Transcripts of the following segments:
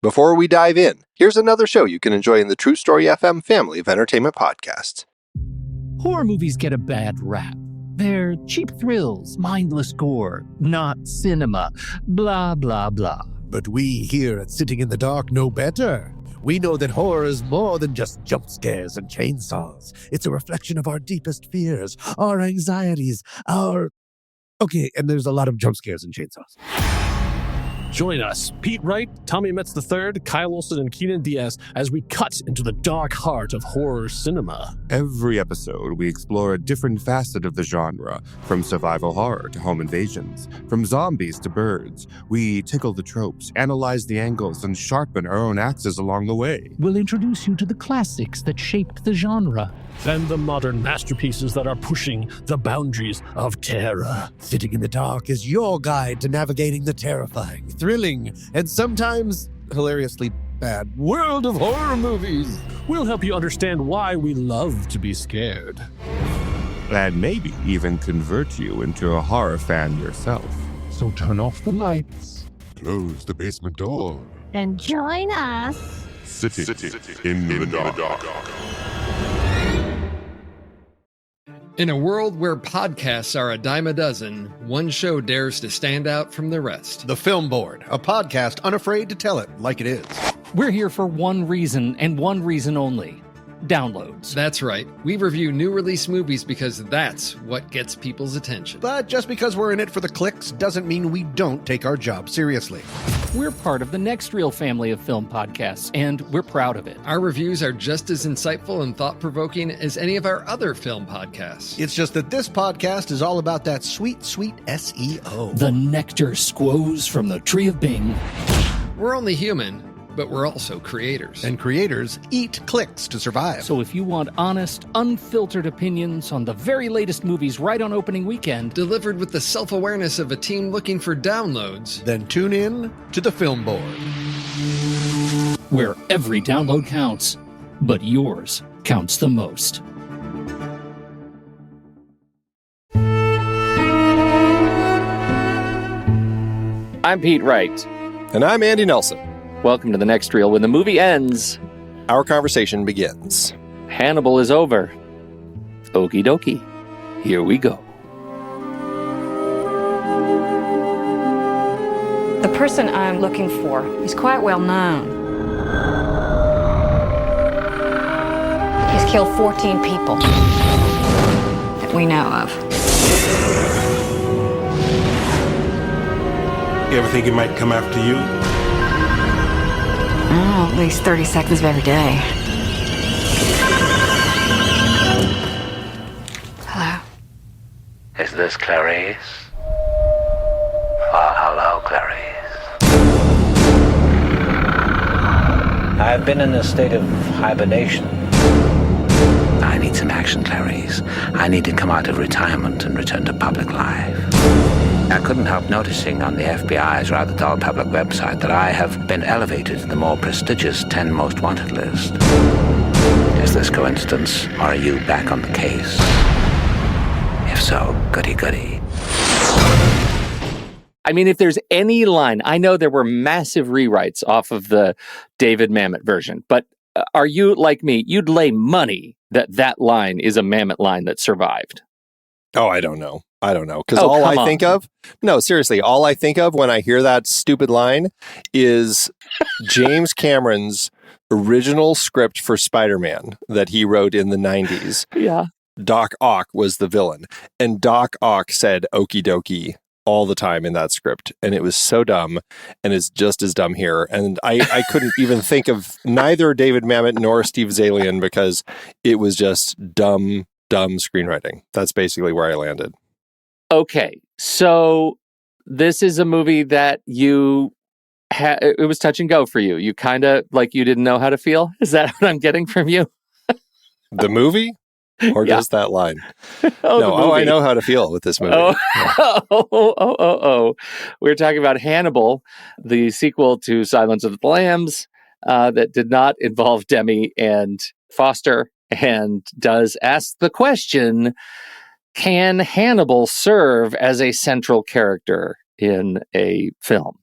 Before we dive in, here's another show you can enjoy in the True Story FM family of entertainment podcasts. Horror movies get a bad rap. They're cheap thrills, mindless gore, not cinema, blah, blah, blah. But we here at Sitting in the Dark know better. We know that horror is more than just jump scares and chainsaws. It's a reflection of our deepest fears, our anxieties, Okay, and there's a lot of jump scares and chainsaws. Join us, Pete Wright, Tommy Metz III, Kyle Olson, and Keenan Diaz, as we cut into the dark heart of horror cinema. Every episode, we explore a different facet of the genre, from survival horror to home invasions, from zombies to birds. We tickle the tropes, analyze the angles, and sharpen our own axes along the way. We'll introduce you to the classics that shaped the genre. Then the modern masterpieces that are pushing the boundaries of terror. Sitting in the Dark is your guide to navigating the terrifying, thrilling, and sometimes hilariously bad world of horror movies. We'll help you understand why we love to be scared. And maybe even convert you into a horror fan yourself. So turn off the lights, close the basement door, and join us. Sitting in the dark. In a world where podcasts are a dime a dozen, one show dares to stand out from the rest. The Film Board, a podcast unafraid to tell it like it is. We're here for one reason and one reason only. Downloads. That's right. We review new release movies because that's what gets people's attention. But just because we're in it for the clicks doesn't mean we don't take our job seriously. We're part of the Next Reel family of film podcasts, and we're proud of it. Our reviews are just as insightful and thought-provoking as any of our other film podcasts. It's just that this podcast is all about that sweet, sweet SEO. The nectar squoze from the tree of Bing. We're only human, but we're also creators. And creators eat clicks to survive. So if you want honest, unfiltered opinions on the very latest movies right on opening weekend, delivered with the self-awareness of a team looking for downloads, then tune in to The Film Board. Where every download counts, but yours counts the most. I'm Pete Wright. And I'm Andy Nelson. Welcome to the Next Reel. When the movie ends, our conversation begins. Hannibal is over. Okie dokie. Here we go. The person I'm looking for is quite well known. He's killed 14 people that we know of. You ever think he might come after you? Oh, at least 30 seconds of every day. Hello? Is this Clarice? Well, hello, Clarice. I've been in a state of hibernation. I need some action, Clarice. I need to come out of retirement and return to public life. I couldn't help noticing on the FBI's rather dull public website that I have been elevated to the more prestigious 10 most wanted list. Is this coincidence, or are you back on the case? If so, goody. I mean, if there's any line, I know there were massive rewrites off of the David Mamet version, but are you like me? You'd lay money that line is a Mamet line that survived. Oh, I don't know. Because all I think of when I hear that stupid line is James Cameron's original script for Spider-Man that he wrote in the 90s. Yeah. Doc Ock was the villain. And Doc Ock said okie dokie all the time in that script. And it was so dumb. And it's just as dumb here. And I couldn't even think of neither David Mamet nor Steve Zaillian because it was just dumb screenwriting. That's basically where I landed. Okay, so this is a movie that it was touch and go for you. You kind of, like, you didn't know how to feel? Is that what I'm getting from you? The movie? Or just that line? I know how to feel with this movie. We're talking about Hannibal, the sequel to Silence of the Lambs, that did not involve Demme and Foster, and does ask the question, can Hannibal serve as a central character in a film?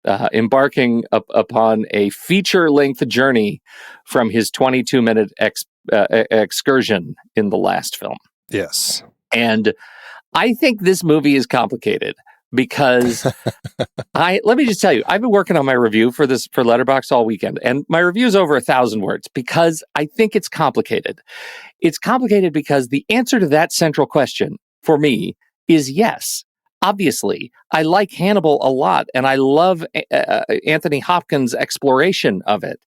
embarking upon a feature-length journey from his 22-minute excursion in the last film. Yes. And I think this movie is complicated because let me just tell you, I've been working on my review for Letterboxd all weekend, and my review is over 1,000 words because I think it's complicated. It's complicated because the answer to that central question for me is yes. Obviously, I like Hannibal a lot, and I love Anthony Hopkins' exploration of it.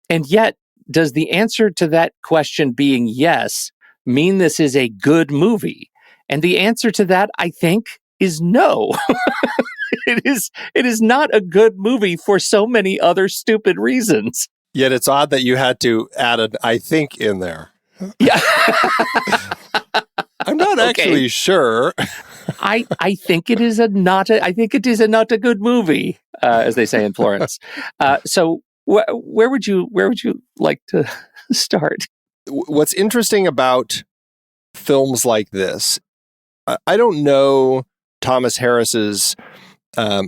And yet, does the answer to that question being yes mean this is a good movie? And the answer to that, I think, is no. It is not a good movie for so many other stupid reasons. Yet it's odd that you had to add an "I think" in there. Yeah. I'm not actually sure. I think it is not a good movie, as they say in Florence. So where would you like to start? What's interesting about films like this, I don't know Thomas Harris's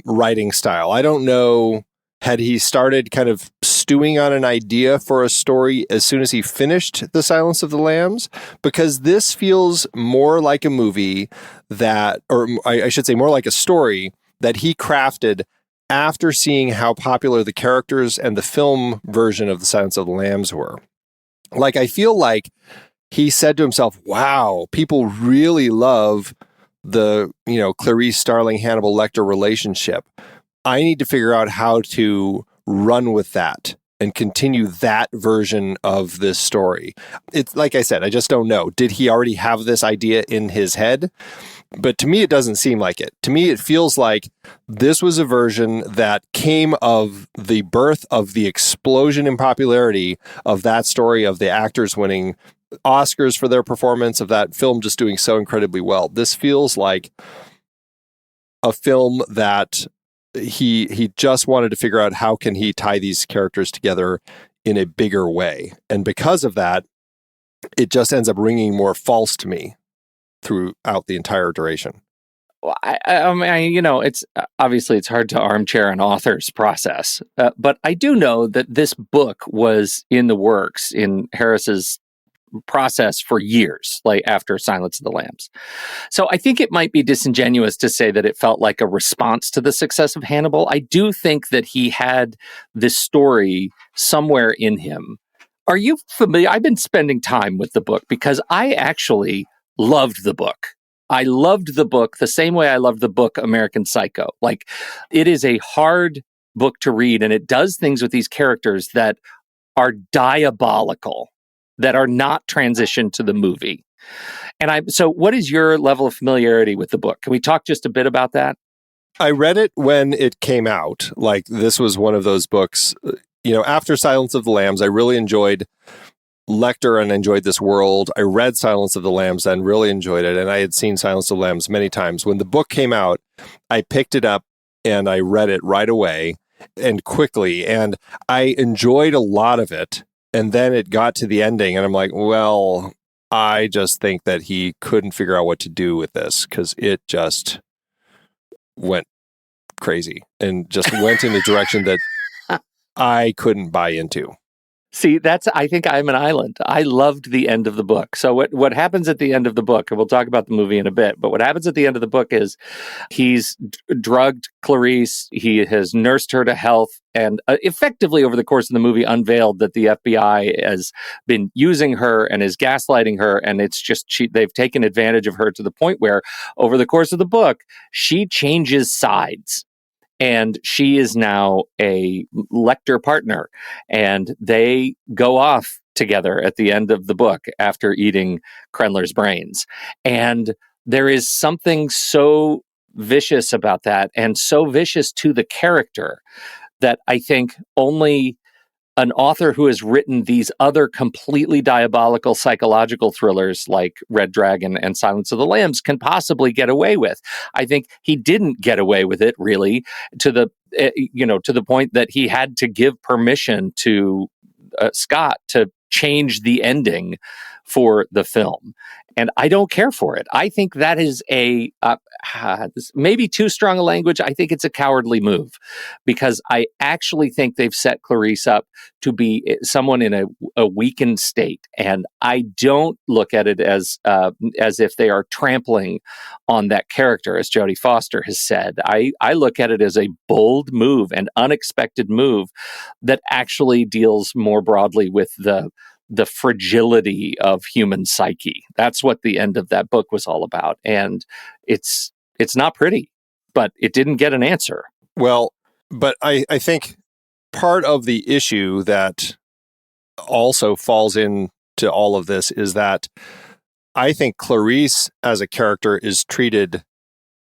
writing style. I don't know, had he started kind of stewing on an idea for a story as soon as he finished The Silence of the Lambs? Because this feels more like a movie that, or I should say more like a story that he crafted after seeing how popular the characters and the film version of The Silence of the Lambs were. Like, I feel like he said to himself, wow, people really love the, Clarice Starling, Hannibal Lecter relationship. I need to figure out how to run with that and continue that version of this story. It's like I said, I just don't know. Did he already have this idea in his head? But to me, it doesn't seem like it. To me, it feels like this was a version that came of the birth of the explosion in popularity of that story, of the actors winning Oscars for their performance, of that film just doing so incredibly well. This feels like a film that he just wanted to figure out how can he tie these characters together in a bigger way. And because of that, it just ends up ringing more false to me throughout the entire duration. Well, I mean, it's obviously it's hard to armchair an author's process, but I do know that this book was in the works in Harris's process for years, like after Silence of the Lambs. So I think it might be disingenuous to say that it felt like a response to the success of Hannibal. I do think that he had this story somewhere in him. Are you familiar? I've been spending time with the book because I actually loved the book. I loved the book the same way I loved the book American Psycho. Like, it is a hard book to read, and it does things with these characters that are diabolical, that are not transitioned to the movie. And so what is your level of familiarity with the book? Can we talk just a bit about that? I read it when it came out. Like, this was one of those books, after Silence of the Lambs, I really enjoyed Lecter and enjoyed this world. I read Silence of the Lambs and really enjoyed it. And I had seen Silence of the Lambs many times. When the book came out, I picked it up and I read it right away and quickly. And I enjoyed a lot of it. And then it got to the ending and I'm like, well, I just think that he couldn't figure out what to do with this because it just went crazy and just went in a direction that I couldn't buy into. See, I think I'm an island. I loved the end of the book. So what happens at the end of the book, and we'll talk about the movie in a bit, but what happens at the end of the book is he's drugged Clarice, he has nursed her to health, and effectively over the course of the movie unveiled that the FBI has been using her and is gaslighting her, and it's just they've taken advantage of her to the point where over the course of the book, she changes sides. And she is now a Lecter partner, and they go off together at the end of the book after eating Krenler's brains. And there is something so vicious about that, and so vicious to the character, that I think only an author who has written these other completely diabolical psychological thrillers like Red Dragon and Silence of the Lambs can possibly get away with. I think he didn't get away with it really to the point that he had to give permission to Scott to change the ending for the film. And I don't care for it. I think that is maybe too strong a language. I think it's a cowardly move, because I actually think they've set Clarice up to be someone in a weakened state. And I don't look at it as if they are trampling on that character, as Jodie Foster has said. I look at it as a bold move, an unexpected move that actually deals more broadly with the fragility of human psyche. That's what the end of that book was all about. And it's not pretty, but it didn't get an answer. Well, but I think part of the issue that also falls into all of this is that I think Clarice as a character is treated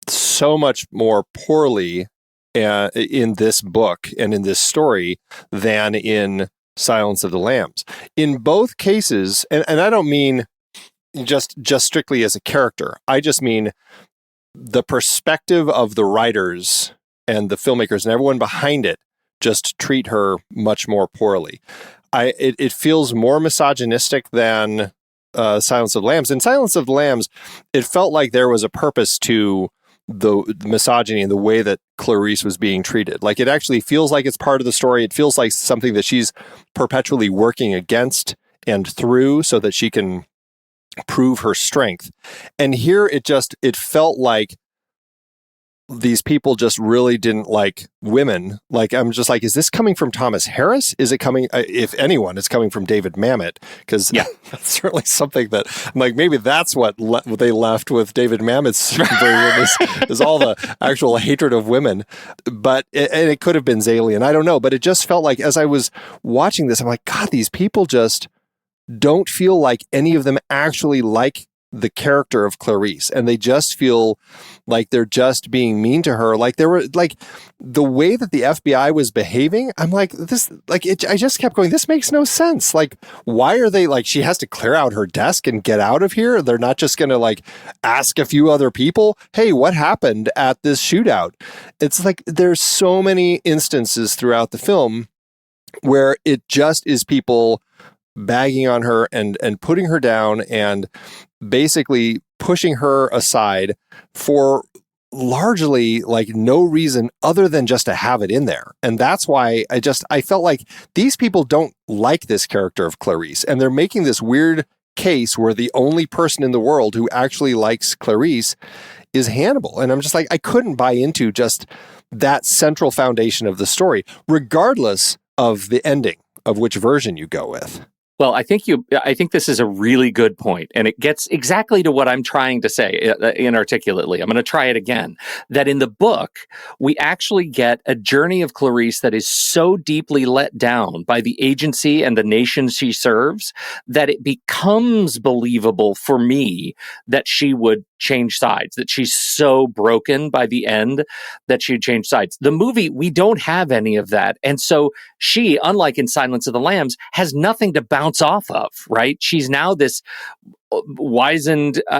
so much more poorly in this book and in this story than in Silence of the Lambs. In both cases, and I don't mean just strictly as a character, I just mean the perspective of the writers and the filmmakers and everyone behind it just treat her much more poorly. It feels more misogynistic than Silence of the Lambs. In Silence of the Lambs, it felt like there was a purpose to the misogyny and the way that Clarice was being treated. Like, it actually feels like it's part of the story. It feels like something that she's perpetually working against and through so that she can prove her strength. And here it felt like these people just really didn't like women. Like, I'm just like, is this coming from Thomas Harris? Is it coming, if anyone, it's coming from David Mamet? Because that's certainly something that, I'm like, maybe that's what they left with David Mamet's version is all the actual hatred of women. But, and it could have been Zaillian, I don't know. But it just felt like, as I was watching this, I'm like, God, these people just don't feel like any of them actually like the character of Clarice, and they just feel like they're just being mean to her. Like, there were, like, the way that the FBI was behaving, I'm like, this, like, I just kept going, this makes no sense. Like, why are they, like, she has to clear out her desk and get out of here? They're not just going to, like, ask a few other people, hey, what happened at this shootout? It's like, there's so many instances throughout the film where it just is people bagging on her and putting her down and basically pushing her aside for largely like no reason other than just to have it in there. And that's why I felt like these people don't like this character of Clarice, and they're making this weird case where the only person in the world who actually likes Clarice is Hannibal. And I'm just like, I couldn't buy into just that central foundation of the story, regardless of the ending of which version you go with. Well, I think this is a really good point, and it gets exactly to what I'm trying to say inarticulately. I'm going to try it again. That in the book, we actually get a journey of Clarice that is so deeply let down by the agency and the nation she serves that it becomes believable for me that she would change sides, that she's so broken by the end that she'd change sides. The movie, we don't have any of that. And so she, unlike in Silence of the Lambs, has nothing to bounce off of, right? She's now this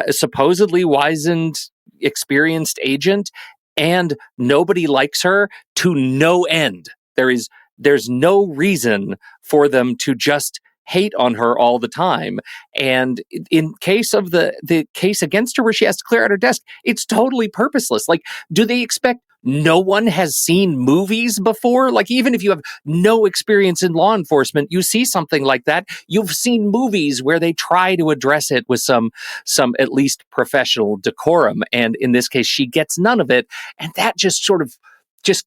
supposedly wizened, experienced agent, and nobody likes her to no end. There's no reason for them to just hate on her all the time. And in case of the case against her where she has to clear out her desk, it's totally purposeless. Like, do they expect no one has seen movies before? Like, even if you have no experience in law enforcement, you see something like that, you've seen movies where they try to address it with some at least professional decorum. And in this case, she gets none of it. And that just sort of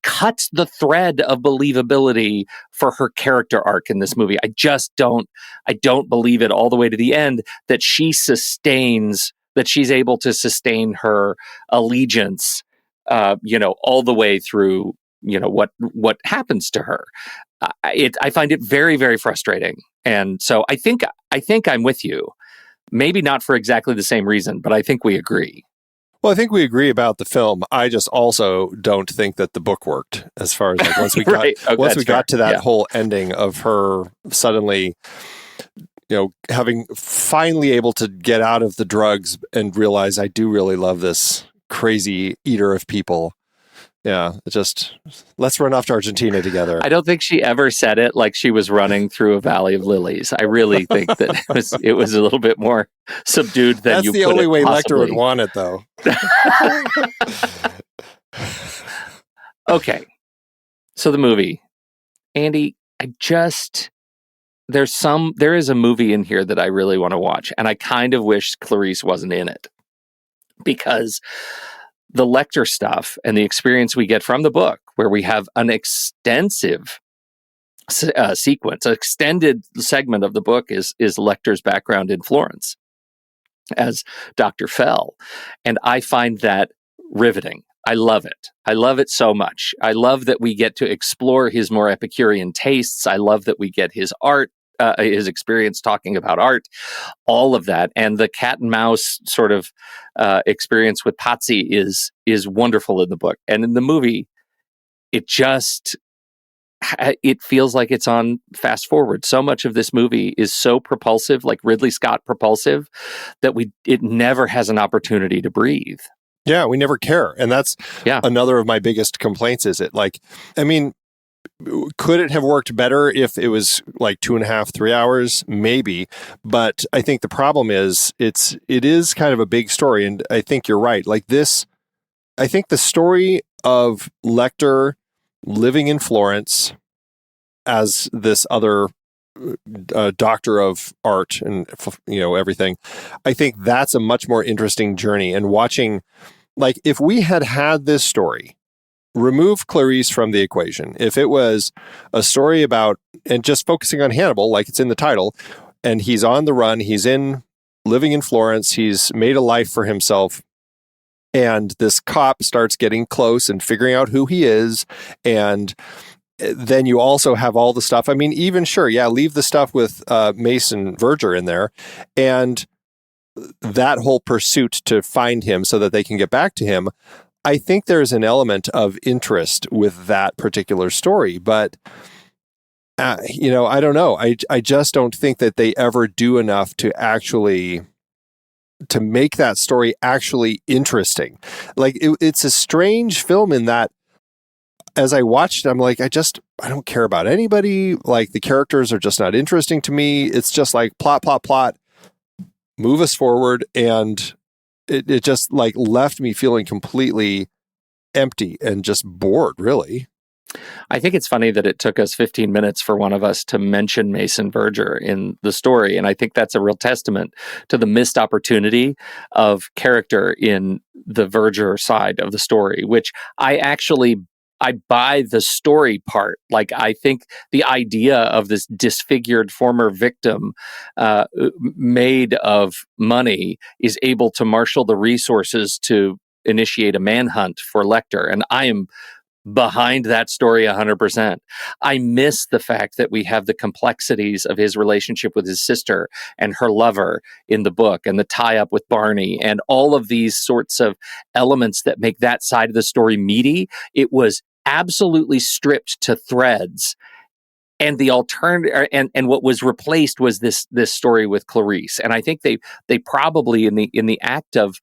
cuts the thread of believability for her character arc in this movie. I don't believe it all the way to the end that she's able to sustain her allegiance, all the way through, what happens to her. I find it very, very frustrating. And so I think I'm with you. Maybe not for exactly the same reason, but I think we agree. Well, I think we agree about the film. I just also don't think that the book worked as far as like once we got to that whole ending of her suddenly, having finally able to get out of the drugs and realize I do really love this crazy eater of people. Yeah, just let's run off to Argentina together. I don't think she ever said it like she was running through a valley of lilies. I really think that it was a little bit more subdued than That's you the put only it, way possibly. Lecter would want it, though. Okay. So the movie. Andy, there is a movie in here that I really want to watch, and I kind of wish Clarice wasn't in it. Because the Lecter stuff and the experience we get from the book, where we have an extensive sequence, an extended segment of the book is Lecter's background in Florence as Dr. Fell. And I find that riveting. I love it. I love it so much. I love that we get to explore his more Epicurean tastes. I love that we get his art, his experience talking about art, all of that. And the cat and mouse sort of experience with Patsy is wonderful in the book. And in the movie, it feels like it's on fast forward. So much of this movie is so propulsive, like Ridley Scott propulsive, that it never has an opportunity to breathe. Yeah, we never care. And that's another of my biggest complaints is it. Like, I mean, could it have worked better if it was like 2.5, 3 hours? Maybe. But I think the problem is it is kind of a big story. And I think you're right. Like this, I think the story of Lecter living in Florence as this other doctor of art and, everything, I think that's a much more interesting journey. And watching, like, if we had this story, remove Clarice from the equation, if it was a story about, and just focusing on Hannibal, like it's in the title, and he's on the run, he's living in Florence, he's made a life for himself, and this cop starts getting close and figuring out who he is, and then you also have all the stuff. I mean, even leave the stuff with Mason Verger in there, and that whole pursuit to find him so that they can get back to him. I think there's an element of interest with that particular story, but I don't know. I just don't think that they ever do enough to make that story actually interesting. Like it's a strange film in that as I watched, I'm like, I don't care about anybody. Like the characters are just not interesting to me. It's just like plot, move us forward. And it just like left me feeling completely empty and just bored, really. I think it's funny that it took us 15 minutes for one of us to mention Mason Verger in the story. And I think that's a real testament to the missed opportunity of character in the Verger side of the story, which I buy the story part. Like, I think the idea of this disfigured former victim made of money is able to marshal the resources to initiate a manhunt for Lecter. And I am behind that story 100%. I miss the fact that we have the complexities of his relationship with his sister and her lover in the book, and the tie-up with Barney, and all of these sorts of elements that make that side of the story meaty. It was absolutely stripped to threads, and the alternative and what was replaced was this story with Clarice. And I think they probably in the act of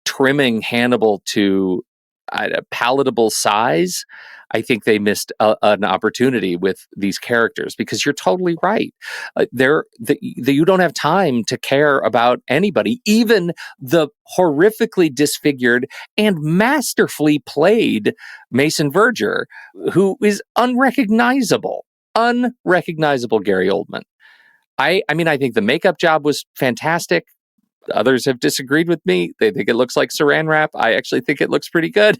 trimming Hannibal to a palatable size, I think they missed an opportunity with these characters, because you're totally right. You don't have time to care about anybody, even the horrifically disfigured and masterfully played Mason Verger, who is unrecognizable Gary Oldman. I mean, I think the makeup job was fantastic. Others have disagreed with me. They think it looks like saran wrap. I actually think it looks pretty good.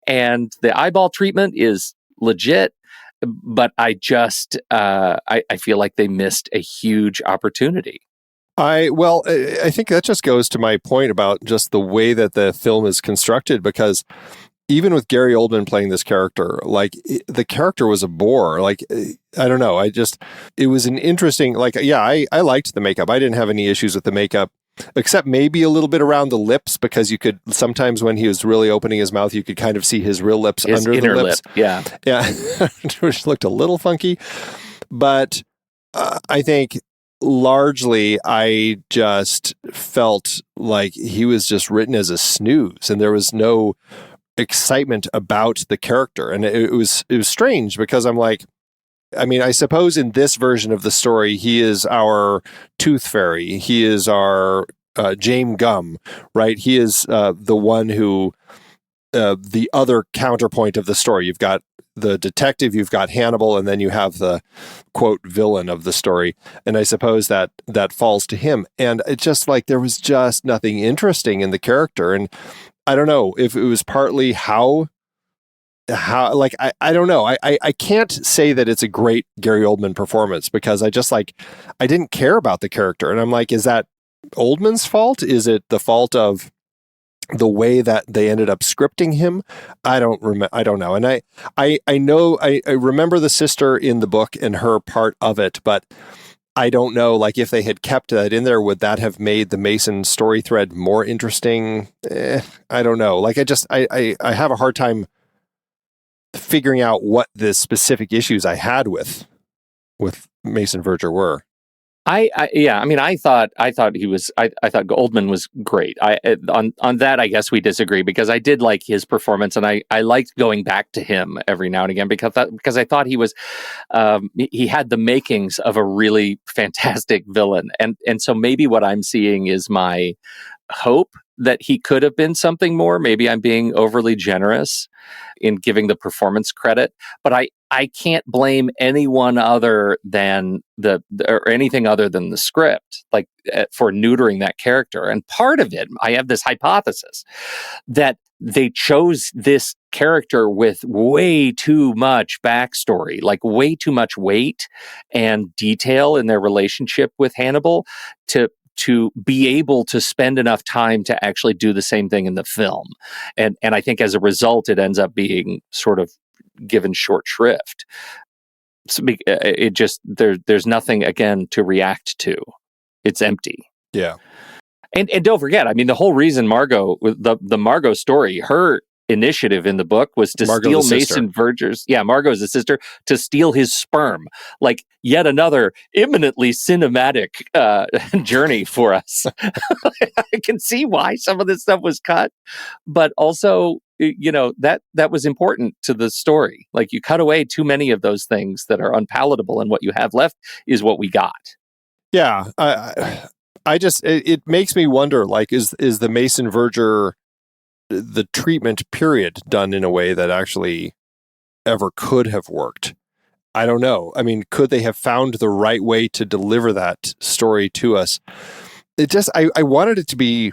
And the eyeball treatment is legit. But I just, I feel like they missed a huge opportunity. I think that just goes to my point about just the way that the film is constructed, because even with Gary Oldman playing this character, like the character was a bore. Like, I don't know. It was an interesting, I liked the makeup. I didn't have any issues with the makeup, except maybe a little bit around the lips, because you could sometimes, when he was really opening his mouth, you could kind of see his real lips under the lips. Yeah. Which looked a little funky. But I think largely I just felt like he was just written as a snooze, and there was no excitement about the character. And it was strange because I'm like, I mean, I suppose in this version of the story, he is our Tooth Fairy. He is our James Gum, right? He is the one who, the other counterpoint of the story. You've got the detective, you've got Hannibal, and then you have the, quote, villain of the story. And I suppose that falls to him. And it's just like there was just nothing interesting in the character. And I don't know if it was partly how like I don't know. I can't say that it's a great Gary Oldman performance because I just like I didn't care about the character. And I'm like, is that Oldman's fault? Is it the fault of the way that they ended up scripting him? I don't know. And I know I remember the sister in the book and her part of it, but I don't know, like if they had kept that in there, would that have made the Mason story thread more interesting? I don't know. Like I have a hard time figuring out what the specific issues I had with Mason Verger were. I thought Goldman was great. On that, I guess we disagree because I did like his performance, and I liked going back to him every now and again because I thought he was he had the makings of a really fantastic villain, and so maybe what I'm seeing is my hope that he could have been something more. Maybe I'm being overly generous in giving the performance credit, but I can't blame anyone other than or anything other than the script, like for neutering that character. And part of it, I have this hypothesis that they chose this character with way too much backstory, like way too much weight and detail in their relationship with Hannibal to be able to spend enough time to actually do the same thing in the film. And I think as a result, it ends up being sort of given short shrift. So it just, there's nothing, again, to react to. It's empty. Yeah. And don't forget, I mean, the whole reason Margot, the Margot story, her initiative in the book was to steal Mason Verger's, Margot's the sister, to steal his sperm. Like yet another imminently cinematic journey for us. I can see why some of this stuff was cut, but also, you know, that was important to the story. Like you cut away too many of those things that are unpalatable, and what you have left is what we got. Yeah. I just, it makes me wonder, like, is the Mason Verger, the treatment period, done in a way that actually ever could have worked? I don't know. I mean, could they have found the right way to deliver that story to us? It just, I wanted it to be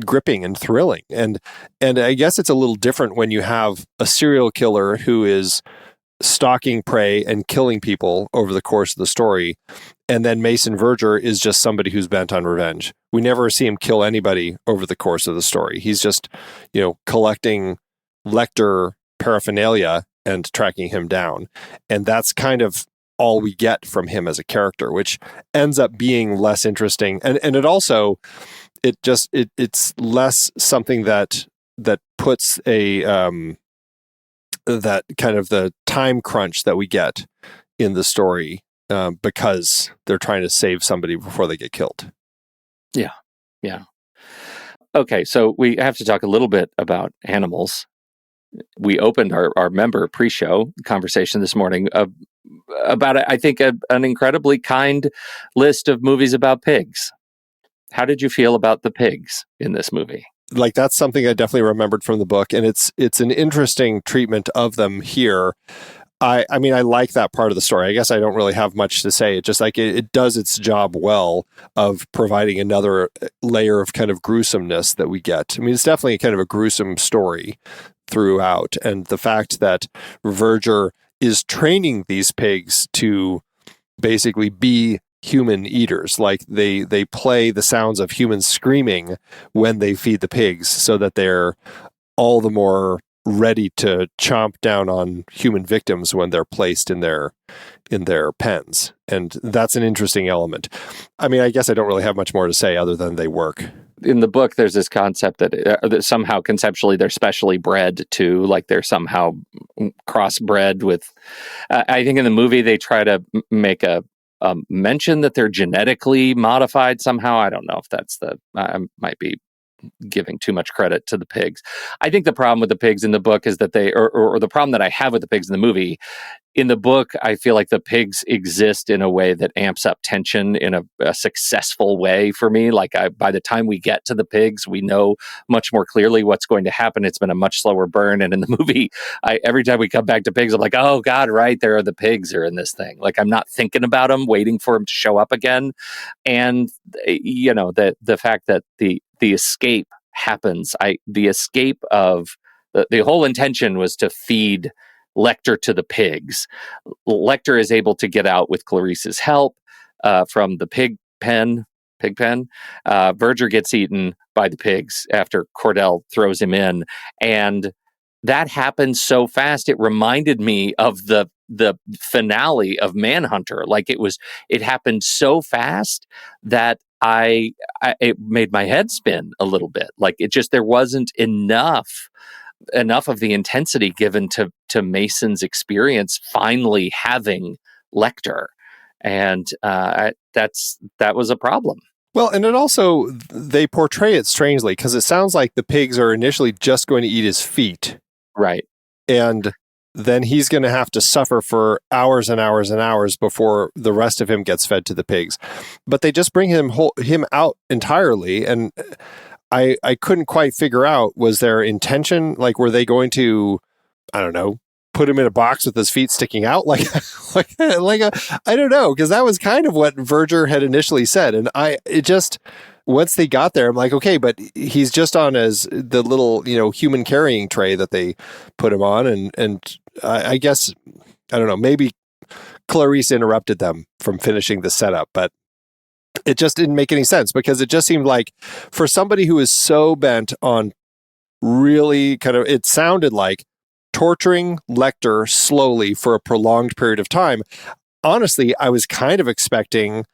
gripping and thrilling. And I guess it's a little different when you have a serial killer who is stalking prey and killing people over the course of the story. And then Mason Verger is just somebody who's bent on revenge. We never see him kill anybody over the course of the story. He's just, you know, collecting Lecter paraphernalia and tracking him down. And that's kind of all we get from him as a character, which ends up being less interesting. And it also, it's less something that puts a, that kind of the time crunch that we get in the story, because they're trying to save somebody before they get killed. Yeah. Okay, so we have to talk a little bit about animals. We opened our member pre-show conversation this morning about, I think, an incredibly kind list of movies about pigs. How did you feel about the pigs in this movie? Like, that's something I definitely remembered from the book, and it's an interesting treatment of them here. I mean, I like that part of the story. I guess I don't really have much to say. It just like it does its job well of providing another layer of kind of gruesomeness that we get. I mean, it's definitely kind of a gruesome story throughout. And the fact that Verger is training these pigs to basically be human eaters, like they play the sounds of humans screaming when they feed the pigs so that they're all the more ready to chomp down on human victims when they're placed in their pens. And that's an interesting element. I mean, I guess I don't really have much more to say other than they work. In the book, there's this concept that somehow conceptually they're specially bred too, like they're somehow crossbred with, I think in the movie they try to make a mention that they're genetically modified somehow. I don't know if that's I might be giving too much credit to the pigs. I think the problem with the pigs in the book is that or the problem that I have with the pigs in the movie, in the book, I feel like the pigs exist in a way that amps up tension in a successful way for me. Like by the time we get to the pigs, we know much more clearly what's going to happen. It's been a much slower burn. And in the movie, every time we come back to pigs, I'm like, oh God, right, there are the pigs are in this thing. Like I'm not thinking about them, waiting for them to show up again. And, the fact that the escape happens, the escape of the whole intention was to feed Lecter to the pigs. Lecter is able to get out with Clarice's help from the pig pen. Verger gets eaten by the pigs after Cordell throws him in, and that happened so fast. It reminded me of the finale of Manhunter. Like it happened so fast that it made my head spin a little bit. Like there wasn't enough of the intensity given to Mason's experience finally having Lecter. And that was a problem. Well, and it also, they portray it strangely because it sounds like the pigs are initially just going to eat his feet. Right. And then he's going to have to suffer for hours and hours and hours before the rest of him gets fed to the pigs. But they just bring him out entirely. And I couldn't quite figure out, was their intention, like, were they going to, I don't know, put him in a box with his feet sticking out? I don't know, because that was kind of what Verger had initially said. And once they got there, I'm like, okay, but he's just on as the little, human carrying tray that they put him on. And I guess, I don't know, maybe Clarice interrupted them from finishing the setup, but it just didn't make any sense, because it just seemed like, for somebody who is so bent on really it sounded like torturing Lecter slowly for a prolonged period of time. Honestly, I was kind of expecting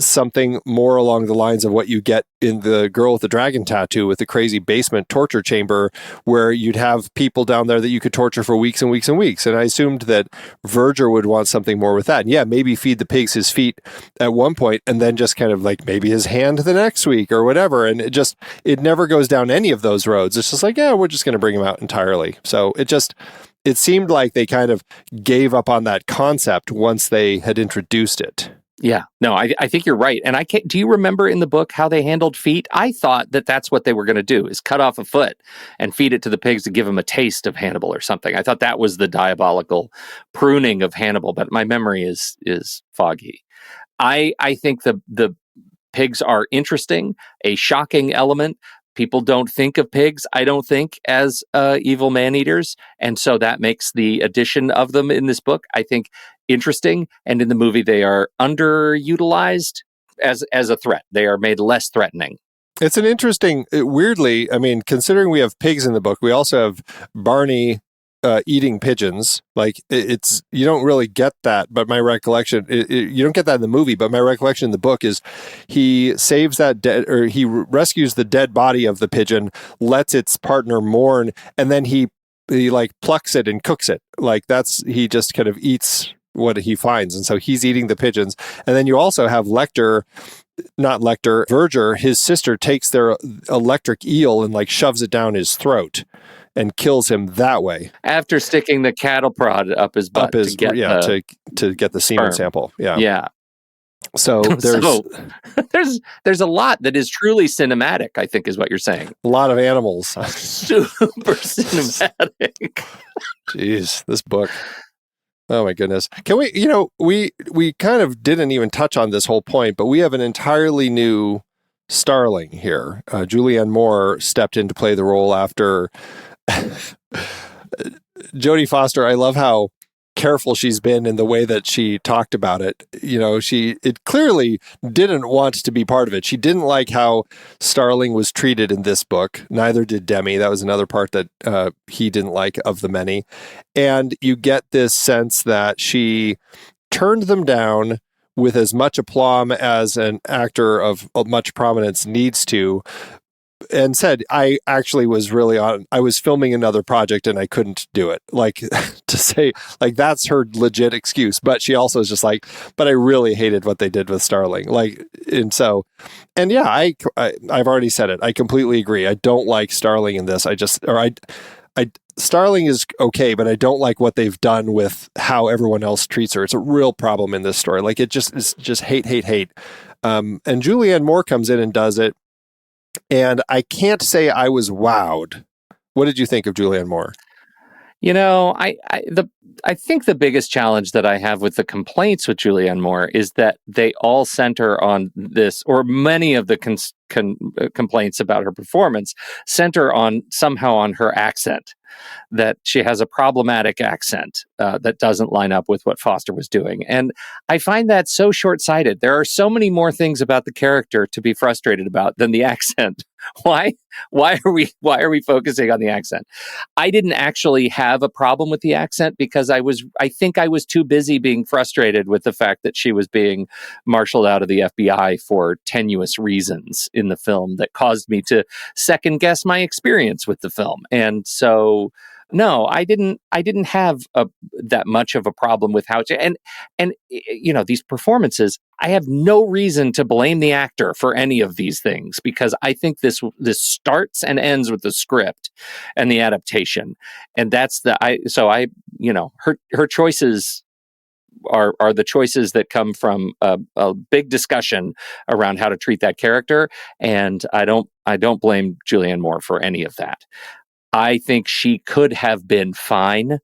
something more along the lines of what you get in The Girl with the Dragon Tattoo, with the crazy basement torture chamber, where you'd have people down there that you could torture for weeks and weeks and weeks. And I assumed that Verger would want something more with that. And yeah, maybe feed the pigs his feet at one point, and then just kind of like maybe his hand the next week or whatever. And it never goes down any of those roads. It's just like, yeah, we're just going to bring him out entirely. So it seemed like they kind of gave up on that concept once they had introduced it. Yeah, no, I think you're right. And do you remember in the book how they handled feet? I thought that that's what they were going to do, is cut off a foot and feed it to the pigs to give them a taste of Hannibal or something. I thought that was the diabolical pruning of Hannibal, but my memory is foggy. I think the pigs are interesting, a shocking element. People don't think of pigs, I don't think, as evil man-eaters. And so that makes the addition of them in this book, I think, interesting. And in the movie, they are underutilized as a threat. They are made less threatening. It's an interesting, weirdly, I mean, considering we have pigs in the book, we also have Barney eating pigeons. Like, you don't really get that, but my recollection, you don't get that in the movie, but my recollection in the book is he saves that he rescues the dead body of the pigeon, lets its partner mourn, and then he like plucks it and cooks it. Like, he just kind of eats what he finds. And so he's eating the pigeons. And then you also have Verger, his sister, takes their electric eel and like shoves it down his throat and kills him that way. After sticking the cattle prod up his butt to get the semen sample. Yeah. Yeah. So there's a lot that is truly cinematic, I think, is what you're saying. A lot of animals. Super cinematic. Jeez, this book. Oh my goodness. Can we, we kind of didn't even touch on this whole point, but we have an entirely new Starling here. Julianne Moore stepped in to play the role after Jodie Foster. I love how careful she's been in the way that she talked about it. It clearly didn't want to be part of it. She didn't like how Starling was treated in this book. Neither did Demme. That was another part that he didn't like, of the many. And you get this sense that she turned them down with as much aplomb as an actor of much prominence needs to, and said, I actually was I was filming another project and I couldn't do it. Like, to say, like, that's her legit excuse. But she also is just like, but I really hated what they did with Starling. Like, and yeah, I've already said it. I completely agree. I don't like Starling in this. Starling is okay, but I don't like what they've done with how everyone else treats her. It's a real problem in this story. Like, it's just hate. And Julianne Moore comes in and does it. And I can't say I was wowed. What did you think of Julianne Moore? You know, I think the biggest challenge that I have with the complaints with Julianne Moore is that they all center on this, or many of the complaints about her performance center on somehow on her accent, that she has a problematic accent that doesn't line up with what Foster was doing. And I find that so short-sighted. There are so many more things about the character to be frustrated about than the accent. Why are we focusing on the accent? I didn't actually have a problem with the accent because I think I was too busy being frustrated with the fact that she was being marshaled out of the FBI for tenuous reasons in the film that caused me to second guess my experience with the film. And so, no, I didn't have that much of a problem with how to, and you know, these performances, I have no reason to blame the actor for any of these things, because I think this starts and ends with the script and the adaptation. And that's her choices are the choices that come from a big discussion around how to treat that character. And I don't blame Julianne Moore for any of that. I think she could have been fine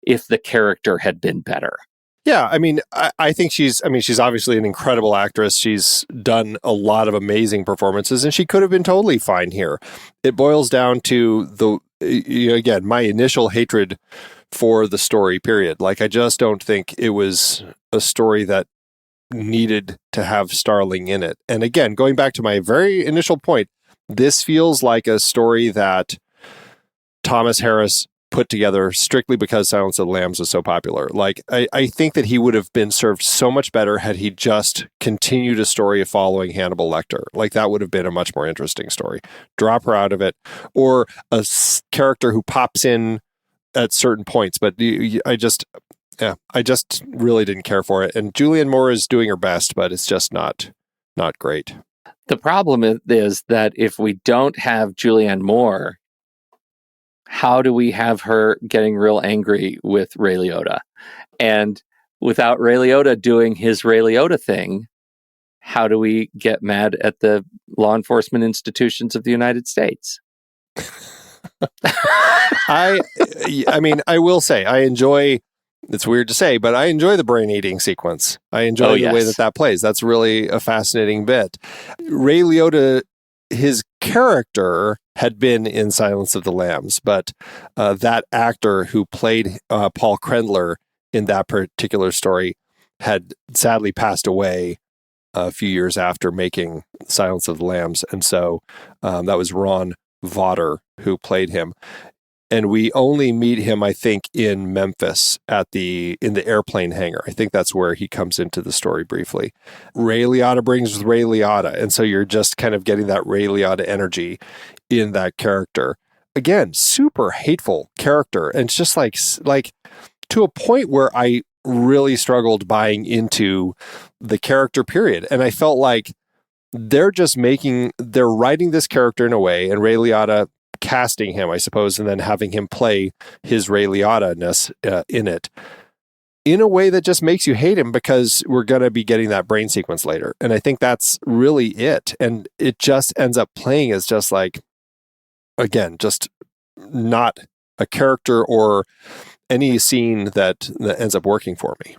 if the character had been better. Yeah, I mean, I think she's obviously an incredible actress. She's done a lot of amazing performances, and she could have been totally fine here. It boils down to again, my initial hatred for the story, period. Like, I just don't think it was a story that needed to have Starling in it. And again, going back to my very initial point, this feels like a story that Thomas Harris put together strictly because Silence of the Lambs was so popular. Like, I think that he would have been served so much better had he just continued a story of following Hannibal Lecter. Like, that would have been a much more interesting story. Drop her out of it, or a character who pops in at certain points. But I just really didn't care for it. And Julianne Moore is doing her best, but it's just not great. The problem is that if we don't have Julianne Moore, how do we have her getting real angry with Ray Liotta? And without Ray Liotta doing his Ray Liotta thing, how do we get mad at the law enforcement institutions of the United States? I mean, I will say, I enjoy, it's weird to say, but I enjoy the brain eating sequence. I enjoy the way that plays. That's really a fascinating bit. Ray Liotta, his character had been in Silence of the Lambs, but that actor who played Paul Krendler in that particular story had sadly passed away a few years after making Silence of the Lambs. And so that was Ron Vaughter who played him. And we only meet him, I think, in Memphis in the airplane hangar. I think that's where he comes into the story briefly. Ray Liotta brings Ray Liotta. And so you're just kind of getting that Ray Liotta energy in that character. Again, super hateful character. And it's just like to a point where I really struggled buying into the character, period. And I felt like they're writing this character in a way, and Ray Liotta casting him, I suppose, and then having him play his Ray Liotta-ness in it in a way that just makes you hate him, because we're going to be getting that brain sequence later. And I think that's really it. And it just ends up playing as just like, again, just not a character or any scene that ends up working for me.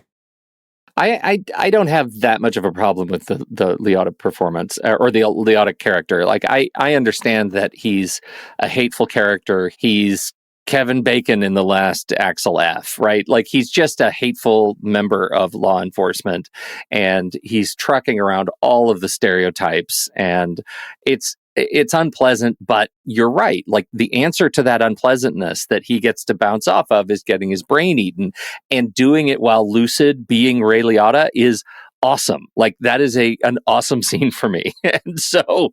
I don't have that much of a problem with the Liotta performance or the Liotta character. Like, I understand that he's a hateful character. He's Kevin Bacon in The Last Axel F, right? Like, he's just a hateful member of law enforcement, and he's trucking around all of the stereotypes, and it's unpleasant, but you're right. Like, the answer to that unpleasantness that he gets to bounce off of is getting his brain eaten, and doing it while lucid, being Ray Liotta, is awesome. Like, that is an awesome scene for me. And so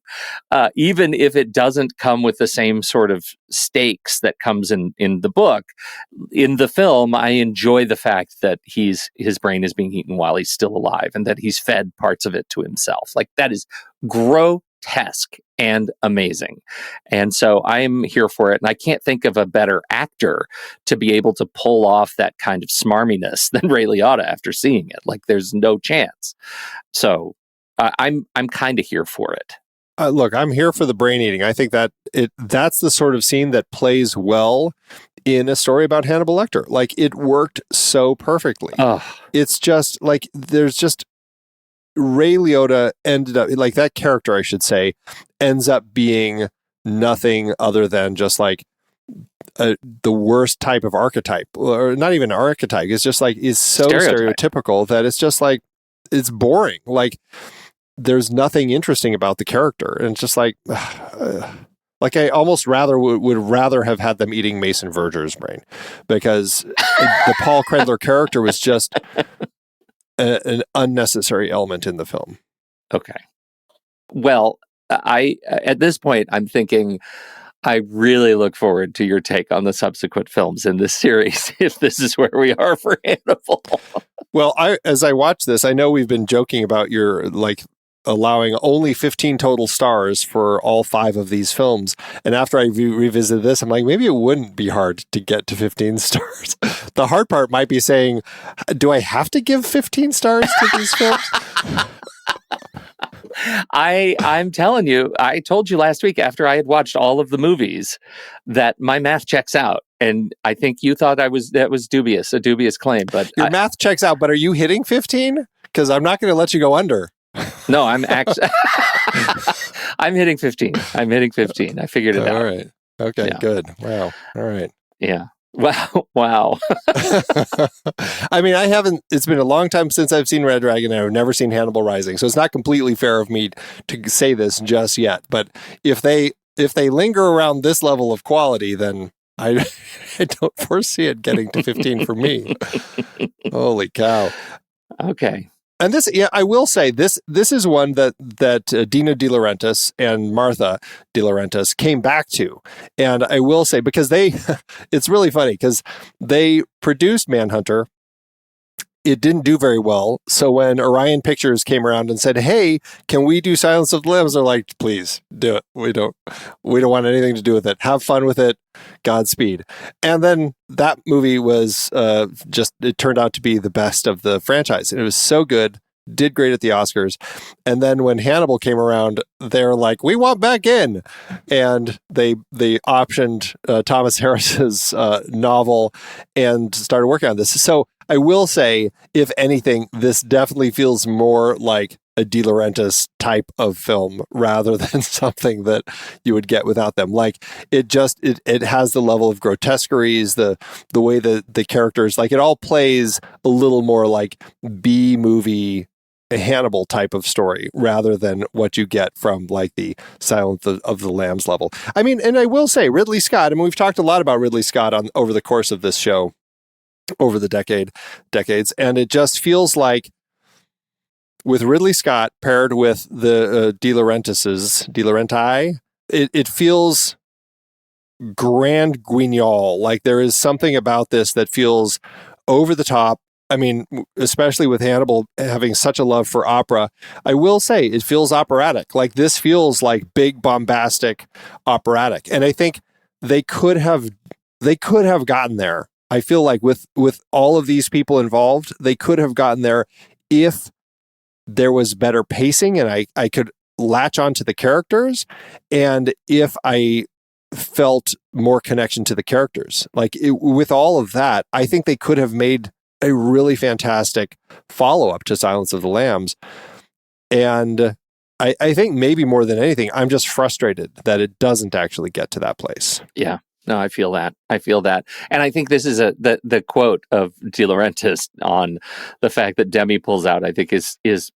even if it doesn't come with the same sort of stakes that comes in the book, in the film, I enjoy the fact that his brain is being eaten while he's still alive and that he's fed parts of it to himself. Like, that is grotesque and amazing. And so I'm here for it. And I can't think of a better actor to be able to pull off that kind of smarminess than Ray Liotta after seeing it. Like, there's no chance. So I'm kind of here for it. Look, I'm here for the brain eating. I think that that's the sort of scene that plays well in a story about Hannibal Lecter. Like, it worked so perfectly. It's just like, there's just Ray Liotta ended up, like, that character, I should say, ends up being nothing other than just like the worst type of archetype, or not even archetype. It's just like, is so stereotypical that it's just like, it's boring. Like, there's nothing interesting about the character. And it's just like I almost would rather have had them eating Mason Verger's brain, because the Paul Credler character was just an unnecessary element in the film. Okay. Well, at this point, I'm thinking, I really look forward to your take on the subsequent films in this series, if this is where we are for Hannibal. Well, as I watch this, I know we've been joking about your, like, allowing only 15 total stars for all 5 of these films. And after I revisited this, I'm like, maybe it wouldn't be hard to get to 15 stars. The hard part might be saying, do I have to give 15 stars to these films? I'm telling you, I told you last week after I had watched all of the movies that my math checks out. And I think you thought that was a dubious claim. But your math checks out, but are you hitting 15? Because I'm not going to let you go under. No, I'm actually I'm hitting 15. I'm hitting 15. I figured it out. All right. Okay, yeah. Good. Wow. All right. Yeah. Wow. I mean, it's been a long time since I've seen Red Dragon, and I've never seen Hannibal Rising. So it's not completely fair of me to say this just yet. But if they linger around this level of quality, then I don't foresee it getting to 15 for me. Holy cow. Okay. And this, yeah, I will say this is one that Dino De Laurentiis and Martha De Laurentiis came back to. And I will say, because it's really funny, because they produced Manhunter. It didn't do very well. So when Orion Pictures came around and said, hey, can we do Silence of the Lambs? They're like, please do it. We don't want anything to do with it. Have fun with it. Godspeed. And then that movie was it turned out to be the best of the franchise. And it was so good. Did great at the Oscars. And then when Hannibal came around, they're like, we want back in. And they optioned Thomas Harris's novel and started working on this. So I will say, if anything, this definitely feels more like a De Laurentiis type of film rather than something that you would get without them. Like, it has the level of grotesqueries, the way that the characters, like, it all plays a little more like B-movie Hannibal type of story rather than what you get from, like, the Silence of the Lambs level. I mean, and I will say, Ridley Scott, I mean, we've talked a lot about Ridley Scott over the course of this show, over the decades, and it just feels like, with Ridley Scott paired with the De Laurentiis, it feels grand guignol. Like, there is something about this that feels over the top. I mean, especially with Hannibal having such a love for opera, I will say it feels operatic. Like, this feels like big, bombastic operatic. And I think they could have gotten there. I feel like with all of these people involved, they could have gotten there if there was better pacing and I could latch onto the characters, and if I felt more connection to the characters. Like, with all of that, I think they could have made a really fantastic follow-up to Silence of the Lambs. And I think maybe more than anything, I'm just frustrated that it doesn't actually get to that place. Yeah. No, I feel that. And I think this is the quote of De Laurentiis on the fact that Demme pulls out, I think is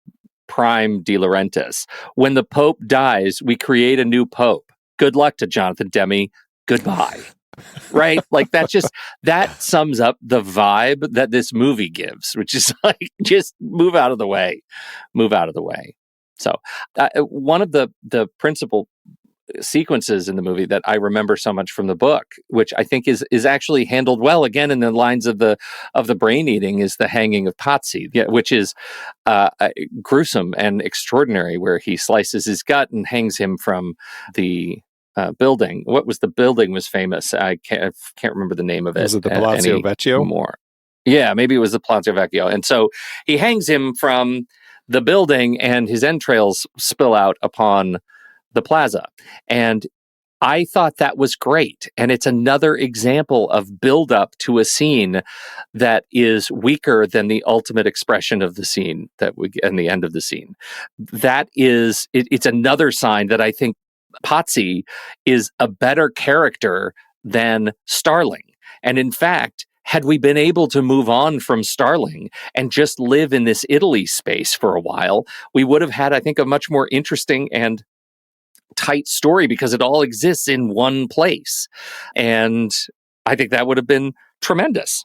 prime De Laurentiis. When the Pope dies, we create a new Pope. Good luck to Jonathan Demme. Goodbye. right? Like that sums up the vibe that this movie gives, which is like, just move out of the way. So one of the principal sequences in the movie that I remember so much from the book, which I think is actually handled well, again in the lines of the brain eating, is the hanging of Patsy, which is gruesome and extraordinary, where he slices his gut and hangs him from the building. What was the building was famous? I can't remember the name of it. Was it the Palazzo Vecchio? More. Yeah, maybe it was the Palazzo Vecchio. And so he hangs him from the building, and his entrails spill out upon the plaza. And I thought that was great. And it's another example of build-up to a scene that is weaker than the ultimate expression of the scene that we get in the end of the scene. That is, it's another sign that I think Patsy is a better character than Starling. And in fact, had we been able to move on from Starling and just live in this Italy space for a while, we would have had, I think, a much more interesting and tight story, because it all exists in one place. And I think that would have been tremendous.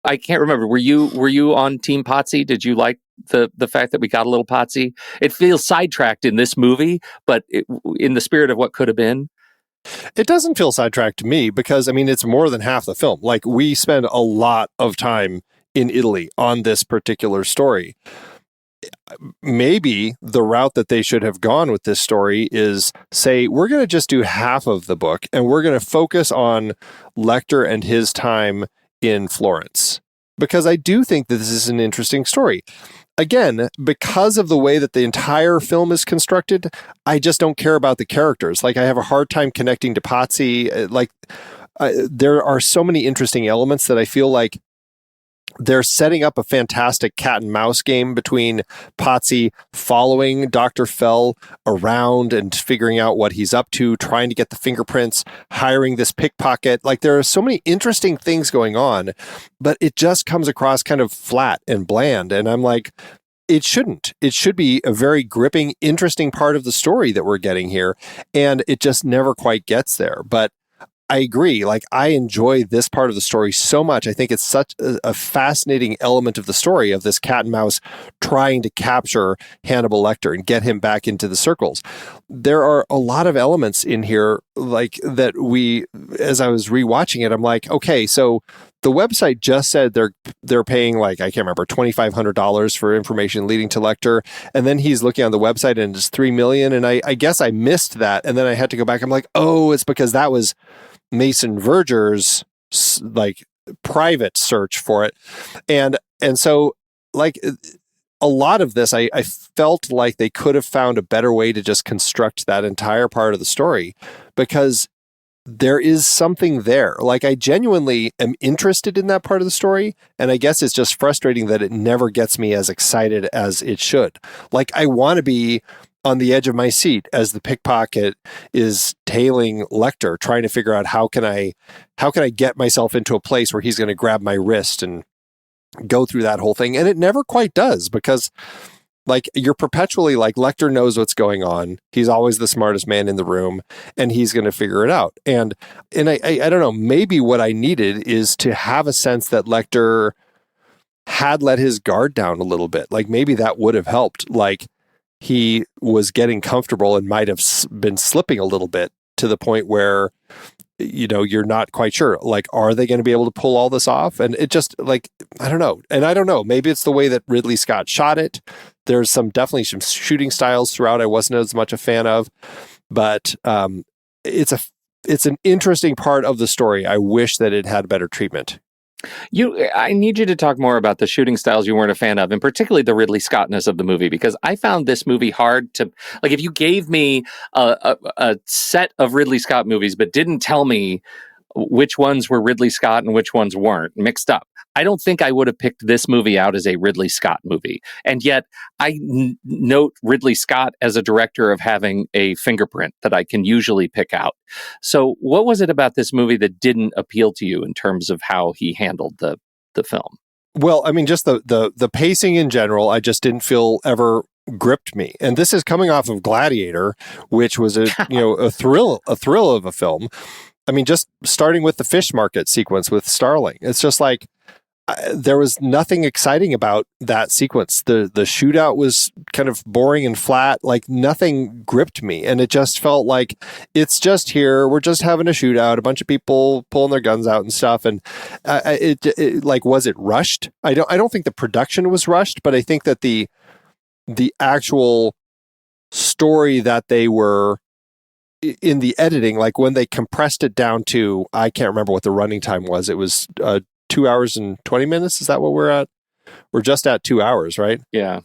I can't remember. Were you on Team Patsy? Did you like the fact that we got a little Patsy? It feels sidetracked in this movie, but in the spirit of what could have been. It doesn't feel sidetracked to me, because, I mean, it's more than half the film. Like, we spend a lot of time in Italy on this particular story. Maybe the route that they should have gone with this story is say, we're going to just do half of the book, and we're going to focus on Lecter and his time in Florence, because I do think that this is an interesting story. Again, because of the way that the entire film is constructed, I just don't care about the characters. Like, I have a hard time connecting to Patsy. There are so many interesting elements that I feel like they're setting up a fantastic cat and mouse game between Patsy following Dr. Fell around and figuring out what he's up to, trying to get the fingerprints, hiring this pickpocket. Like, there are so many interesting things going on, but it just comes across kind of flat and bland. And I'm like, it shouldn't. It should be a very gripping, interesting part of the story that we're getting here. And it just never quite gets there. But I agree. Like, I enjoy this part of the story so much. I think it's such a fascinating element of the story of this cat and mouse trying to capture Hannibal Lecter and get him back into the circles. There are a lot of elements in here, like, that as I was rewatching it, I'm like, okay, so the website just said they're paying, like, I can't remember, $2,500 for information leading to Lecter, and then he's looking on the website and it's $3 million, and I guess I missed that, and then I had to go back. I'm like, oh, it's because that was Mason Verger's like private search for it, and so, like, a lot of this, I felt like they could have found a better way to just construct that entire part of the story, because there is something there. Like, I genuinely am interested in that part of the story, and I guess it's just frustrating that it never gets me as excited as it should. Like, I want to be on the edge of my seat as the pickpocket is tailing Lecter, trying to figure out how can I get myself into a place where he's going to grab my wrist and go through that whole thing. And it never quite does, because, like, you're perpetually like, Lecter knows what's going on. He's always the smartest man in the room, and he's going to figure it out. And I don't know, maybe what I needed is to have a sense that Lecter had let his guard down a little bit. Like, maybe that would have helped. Like, he was getting comfortable and might have been slipping a little bit to the point where, you know, you're not quite sure, like, are they going to be able to pull all this off? And it just, like, I don't know. And I don't know, maybe it's the way that Ridley Scott shot it. There's definitely some shooting styles throughout I wasn't as much a fan of, but it's an interesting part of the story. I wish that it had better treatment. I need you to talk more about the shooting styles you weren't a fan of, and particularly the Ridley Scottness of the movie, because I found this movie hard to, like, if you gave me a set of Ridley Scott movies but didn't tell me which ones were Ridley Scott and which ones weren't, mixed up, I don't think I would have picked this movie out as a Ridley Scott movie. And yet I note Ridley Scott as a director of having a fingerprint that I can usually pick out. So what was it about this movie that didn't appeal to you in terms of how he handled the film? Well, I mean, just the pacing in general, I just didn't feel ever gripped me. And this is coming off of Gladiator, which was a thrill of a film. I mean, just starting with the fish market sequence with Starling, it's just like there was nothing exciting about that sequence. The shootout was kind of boring and flat. Like nothing gripped me, and it just felt like it's just here. We're just having a shootout, a bunch of people pulling their guns out and stuff. And it like, was it rushed? I don't think the production was rushed, but I think that the actual story that they were in the editing, like when they compressed it down to, I can't remember what the running time was. It was 2 hours and 20 minutes. Is that what we're at? We're just at 2 hours, right? Yeah.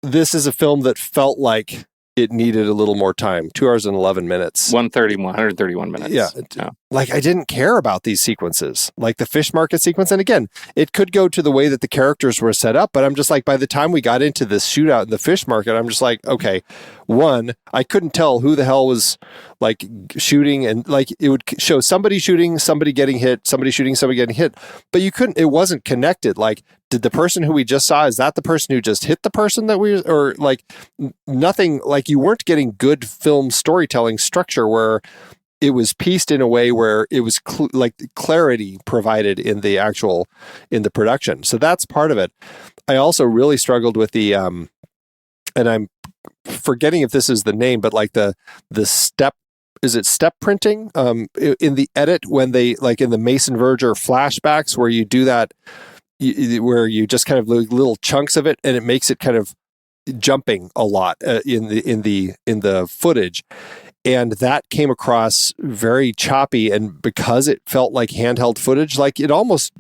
This is a film that felt like it needed a little more time. 2 hours and 11 minutes. 131 minutes. Yeah. Like I didn't care about these sequences, like the fish market sequence. And again, it could go to the way that the characters were set up, but I'm just like, by the time we got into this shootout in the fish market, I'm just like, okay, one, I couldn't tell who the hell was like shooting, and like it would show somebody shooting, somebody getting hit, somebody shooting, somebody getting hit, but it wasn't connected. Like, did the person who we just saw, is that the person who just hit the person that or like nothing, like you weren't getting good film storytelling structure where it was pieced in a way where it was like clarity provided in the production. So that's part of it. I also really struggled with the, and I'm forgetting if this is the name, but like the step, is it step printing? In the edit, when they, like in the Mason Verger flashbacks where you do that, where you just kind of little chunks of it, and it makes it kind of jumping a lot in the footage. And that came across very choppy, and because it felt like handheld footage, like it almost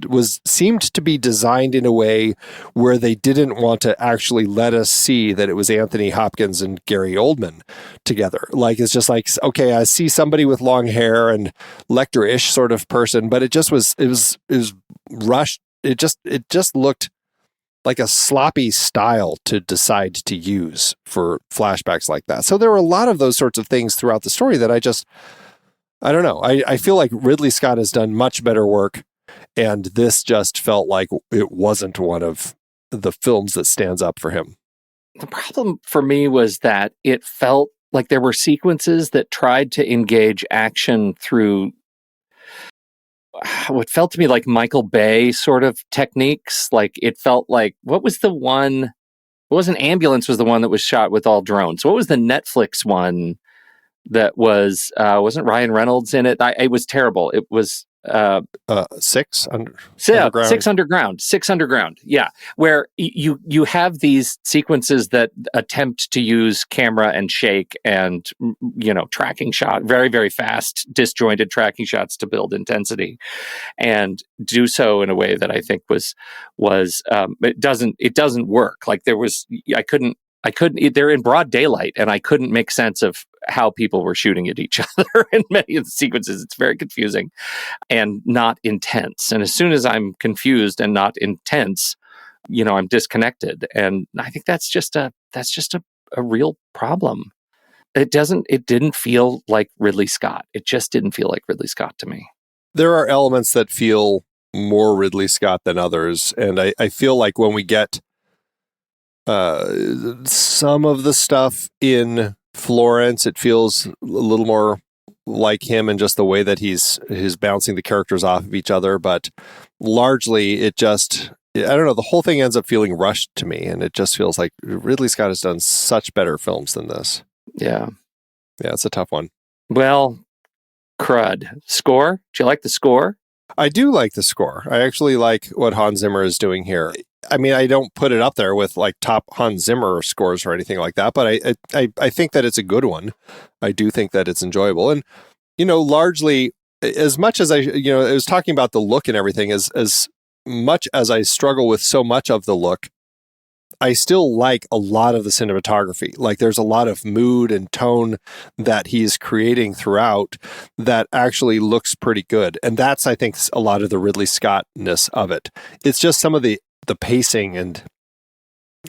seemed to be designed in a way where they didn't want to actually let us see that it was Anthony Hopkins and Gary Oldman together. Like, it's just like, okay, I see somebody with long hair and Lecter-ish sort of person, but it was rushed. It just looked like a sloppy style to decide to use for flashbacks like that. So there were a lot of those sorts of things throughout the story that I don't know. I feel like Ridley Scott has done much better work, and this just felt like it wasn't one of the films that stands up for him. The problem for me was that it felt like there were sequences that tried to engage action through what felt to me like Michael Bay sort of techniques. Like it felt like, what was Ambulance was the one that was shot with all drones. What was the Netflix one that wasn't Ryan Reynolds in it? It was terrible. It was Six Underground. Six Underground. Yeah. Where you have these sequences that attempt to use camera and shake and, tracking shot, very, very fast, disjointed tracking shots to build intensity, and do so in a way that I think was it doesn't work. Like I couldn't, they're in broad daylight, and I couldn't make sense of how people were shooting at each other in many of the sequences. It's very confusing and not intense. And as soon as I'm confused and not intense, I'm disconnected. And I think that's just a real problem. It didn't feel like Ridley Scott. It just didn't feel like Ridley Scott to me. There are elements that feel more Ridley Scott than others. And I feel like when we get some of the stuff in Florence, it feels a little more like him and just the way that he's bouncing the characters off of each other. But largely it just, I don't know, the whole thing ends up feeling rushed to me, and it just feels like Ridley Scott has done such better films than this. Yeah, it's a tough one. Well, crud. Score? Do you like the score? I do like the score. I actually like what Hans Zimmer is doing here. I mean, I don't put it up there with like top Hans Zimmer scores or anything like that, but I think that it's a good one. I do think that it's enjoyable. And, largely, as much as I was talking about the look and everything, as much as I struggle with so much of the look, I still like a lot of the cinematography. Like there's a lot of mood and tone that he's creating throughout that actually looks pretty good. And that's, I think, a lot of the Ridley Scott-ness of it. It's just some of the pacing and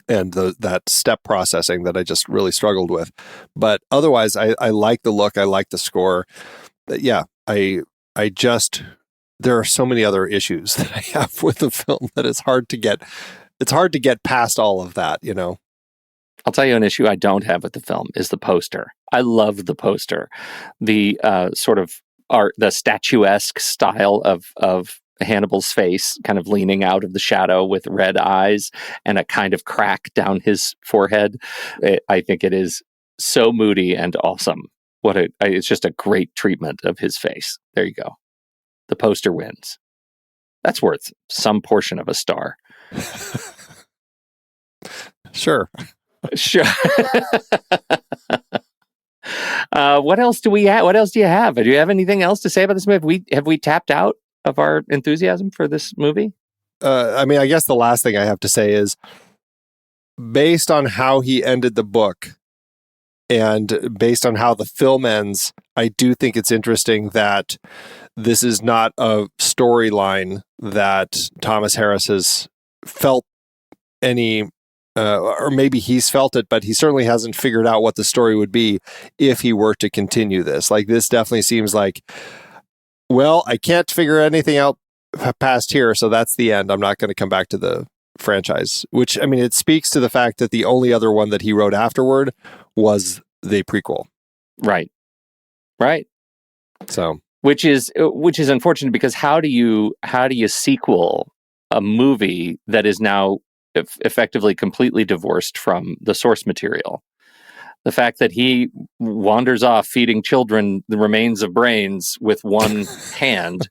that step processing that I just really struggled with. But otherwise, I like the look. I like the score. But yeah, I just, there are so many other issues that I have with the film that it's hard to get past all of that, I'll tell you an issue I don't have with the film is the poster. I love the poster. The sort of the statuesque style of Hannibal's face, kind of leaning out of the shadow with red eyes and a kind of crack down his forehead. I think it is so moody and awesome. It's just a great treatment of his face. There you go. The poster wins. That's worth some portion of a star. Sure. What else do we have? What else do you have? Do you have anything else to say about this movie? Have we tapped out of our enthusiasm for this movie? I mean, I guess the last thing I have to say is, based on how he ended the book and based on how the film ends, I do think it's interesting that this is not a storyline that Thomas Harris has felt any, or maybe he's felt it, but he certainly hasn't figured out what the story would be if he were to continue this. Like, this definitely seems like, well, I can't figure anything out past here, so that's the end. I'm not going to come back to the franchise, which, I mean, it speaks to the fact that the only other one that he wrote afterward was the prequel. Right. So, which is unfortunate, because how do you sequel a movie that is now effectively completely divorced from the source material? The fact that he wanders off feeding children the remains of brains with one hand,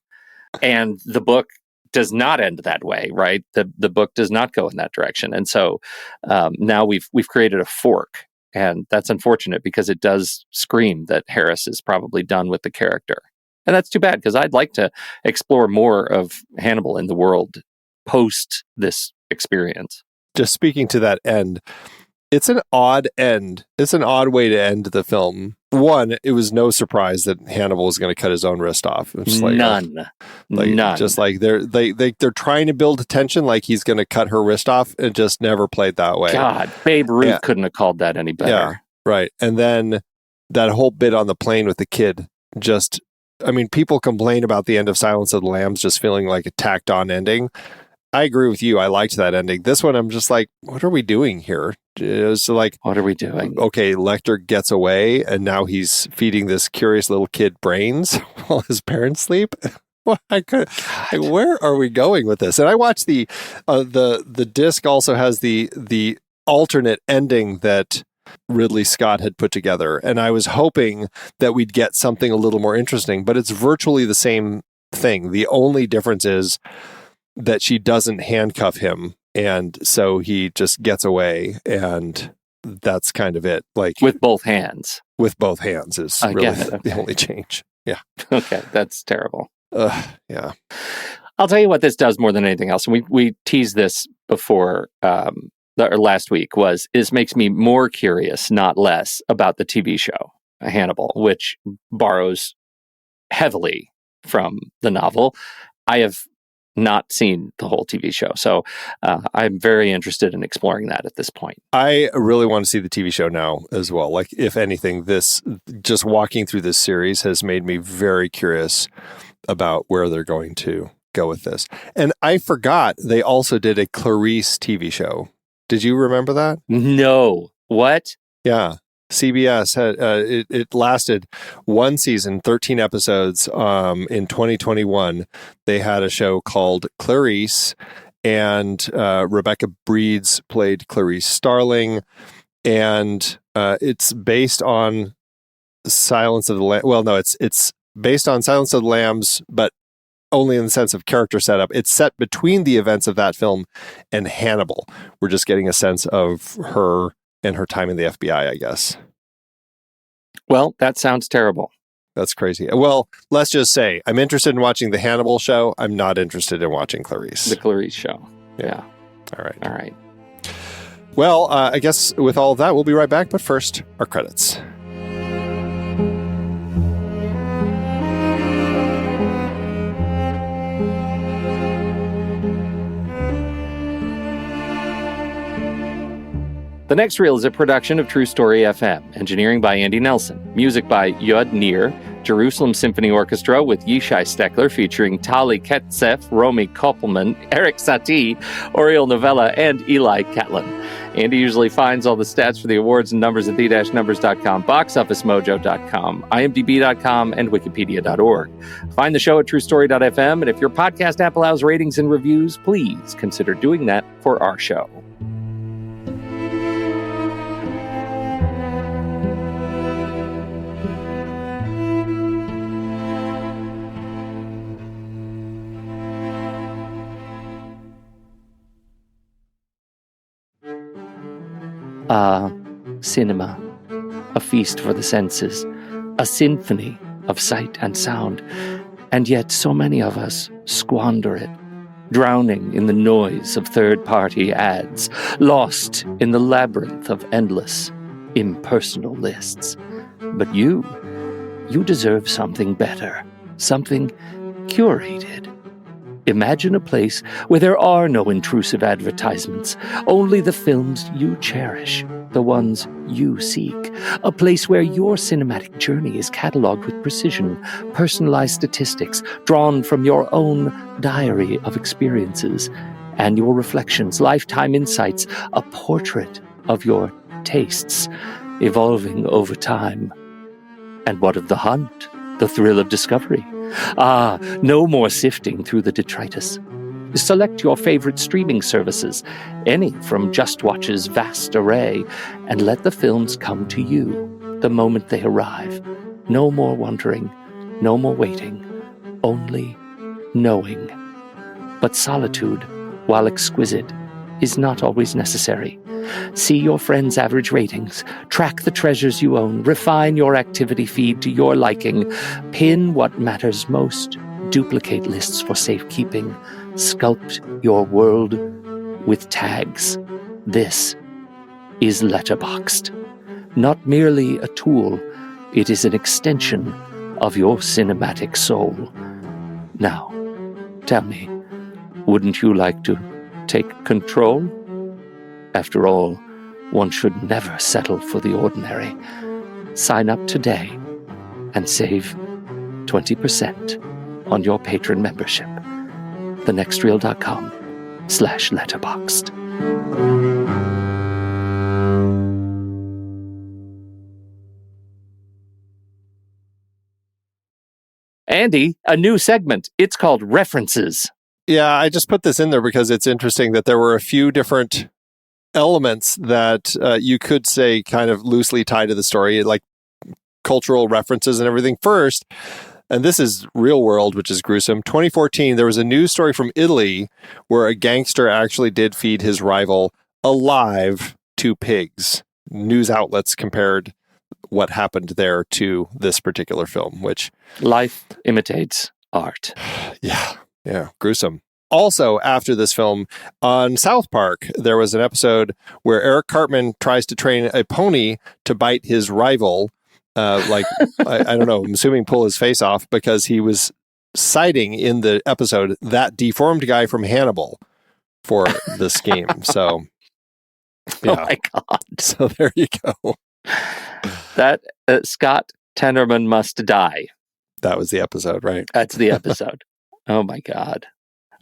and the book does not end that way, right? The book does not go in that direction, and so now we've created a fork, and that's unfortunate because it does scream that Harris is probably done with the character, and that's too bad, because I'd like to explore more of Hannibal in the world post this experience. Just speaking to that end, it's an odd end. It's an odd way to end the film. One, it was no surprise that Hannibal was going to cut his own wrist off. It's like, None. Just like they're trying to build tension, like he's going to cut her wrist off. It just never played that way. God, Babe Ruth couldn't have called that any better. Yeah, right. And then that whole bit on the plane with the kid, just, I mean, people complain about the end of Silence of the Lambs just feeling like a tacked on ending. I agree with you. I liked that ending. This one, I'm just like, what are we doing here? It's like, what are we doing? Okay, Lecter gets away, and now he's feeding this curious little kid brains while his parents sleep. Well, where are we going with this? And I watched the disc also has the alternate ending that Ridley Scott had put together, and I was hoping that we'd get something a little more interesting, but it's virtually the same thing. The only difference is that she doesn't handcuff him, and so he just gets away, and that's kind of it. Like, with both hands. With both hands is really the only change. Yeah. Okay, that's terrible. Yeah. I'll tell you what this does more than anything else. And we teased this before, or last week, was this makes me more curious, not less, about the TV show Hannibal, which borrows heavily from the novel. I have not seen the whole TV show, so I'm very interested in exploring that at this point. I really want to see the TV show now as well. Like, if anything, this, just walking through this series has made me very curious about where they're going to go with this. And I forgot they also did a Clarice TV show. Did you remember that? No. What? Yeah. CBS had it lasted one season, 13 episodes. In 2021, they had a show called Clarice, and Rebecca Breeds played Clarice Starling, and it's based on Silence of the Lambs. Well, no, it's based on Silence of the Lambs, but only in the sense of character setup. It's set between the events of that film and Hannibal. We're just getting a sense of her and her time in the FBI, I guess. Well, that sounds terrible. That's crazy. Well, let's just say I'm interested in watching the Hannibal show. I'm not interested in watching Clarice. The Clarice show. Yeah. All right. Well, I guess with all of that, we'll be right back. But first, our credits. The Next Reel is a production of True Story FM. Engineering by Andy Nelson. Music by Yod Nir. Jerusalem Symphony Orchestra with Yishai Steckler featuring Tali Ketsef, Romy Koppelman, Eric Satie, Oriel Novella, and Eli Catlin. Andy usually finds all the stats for the awards and numbers at the-numbers.com, boxofficemojo.com, imdb.com, and wikipedia.org. Find the show at truestory.fm, and if your podcast app allows ratings and reviews, please consider doing that for our show. Cinema, a feast for the senses, a symphony of sight and sound, and yet so many of us squander it, drowning in the noise of third-party ads, lost in the labyrinth of endless, impersonal lists. But you deserve something better, something curated. Imagine a place where there are no intrusive advertisements, only the films you cherish, the ones you seek. A place where your cinematic journey is cataloged with precision, personalized statistics drawn from your own diary of experiences, annual reflections, lifetime insights, a portrait of your tastes, evolving over time. And what of the hunt, the thrill of discovery? No more sifting through the detritus. Select your favorite streaming services, any from Just Watch's vast array, and let the films come to you the moment they arrive. No more wondering, no more waiting, only knowing. But solitude, while exquisite, is not always necessary. See your friends' average ratings, track the treasures you own, refine your activity feed to your liking, pin what matters most, duplicate lists for safekeeping, sculpt your world with tags. This is Letterboxd. Not merely a tool, it is an extension of your cinematic soul. Now, tell me, wouldn't you like to take control? After all, one should never settle for the ordinary. Sign up today and save 20% on your patron membership. thenextreel.com/letterboxd. Andy, a new segment. It's called References. Yeah, I just put this in there because it's interesting that there were a few different elements that you could say kind of loosely tie to the story, like cultural references and everything. First, and this is real world, which is gruesome. 2014, there was a news story from Italy where a gangster actually did feed his rival alive to pigs. News outlets compared what happened there to this particular film, which... Life imitates art. Yeah, gruesome. Also, after this film, on South Park, there was an episode where Eric Cartman tries to train a pony to bite his rival, I don't know, I'm assuming pull his face off, because he was citing in the episode that deformed guy from Hannibal for the scheme. So, yeah. Oh my God. So there you go. That Scott Tenorman must die. That was the episode, right? That's the episode. Oh my God.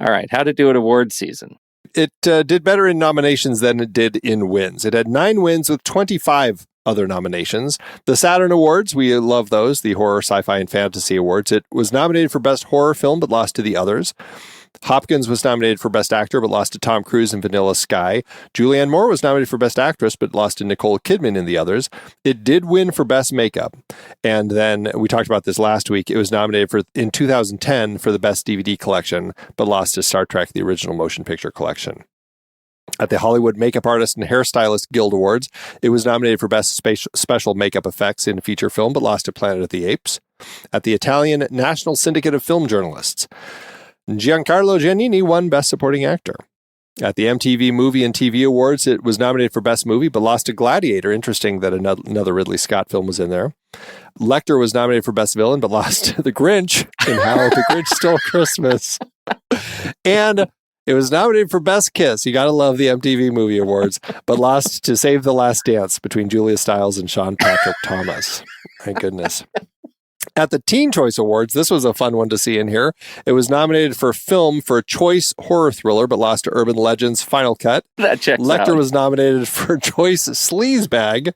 All right, how to do it award season. It did better in nominations than it did in wins. It had 9 wins with 25 other nominations. The Saturn Awards, we love those, the Horror, Sci-Fi, and Fantasy Awards. It was nominated for Best Horror Film, but lost to the others. Hopkins was nominated for Best Actor, but lost to Tom Cruise in Vanilla Sky. Julianne Moore was nominated for Best Actress, but lost to Nicole Kidman in the others. It did win for Best Makeup. And then, we talked about this last week, it was nominated for in 2010 for the Best DVD Collection, but lost to Star Trek, the Original Motion Picture Collection. At the Hollywood Makeup Artist and Hairstylist Guild Awards, it was nominated for Best Special Makeup Effects in Feature Film, but lost to Planet of the Apes. At the Italian National Syndicate of Film Journalists, Giancarlo Giannini won Best Supporting Actor. At the MTV Movie and TV Awards, it was nominated for Best Movie, but lost to Gladiator. Interesting that another Ridley Scott film was in there. Lecter was nominated for Best Villain, but lost to The Grinch in How the Grinch Stole Christmas. And it was nominated for Best Kiss. You got to love the MTV Movie Awards, but lost to Save the Last Dance between Julia Stiles and Sean Patrick Thomas. My goodness. At the Teen Choice Awards, this was a fun one to see in here. It was nominated for film for Choice Horror Thriller, but lost to Urban Legends Final Cut. That checks Lecter out. was nominated for Choice Sleazebag,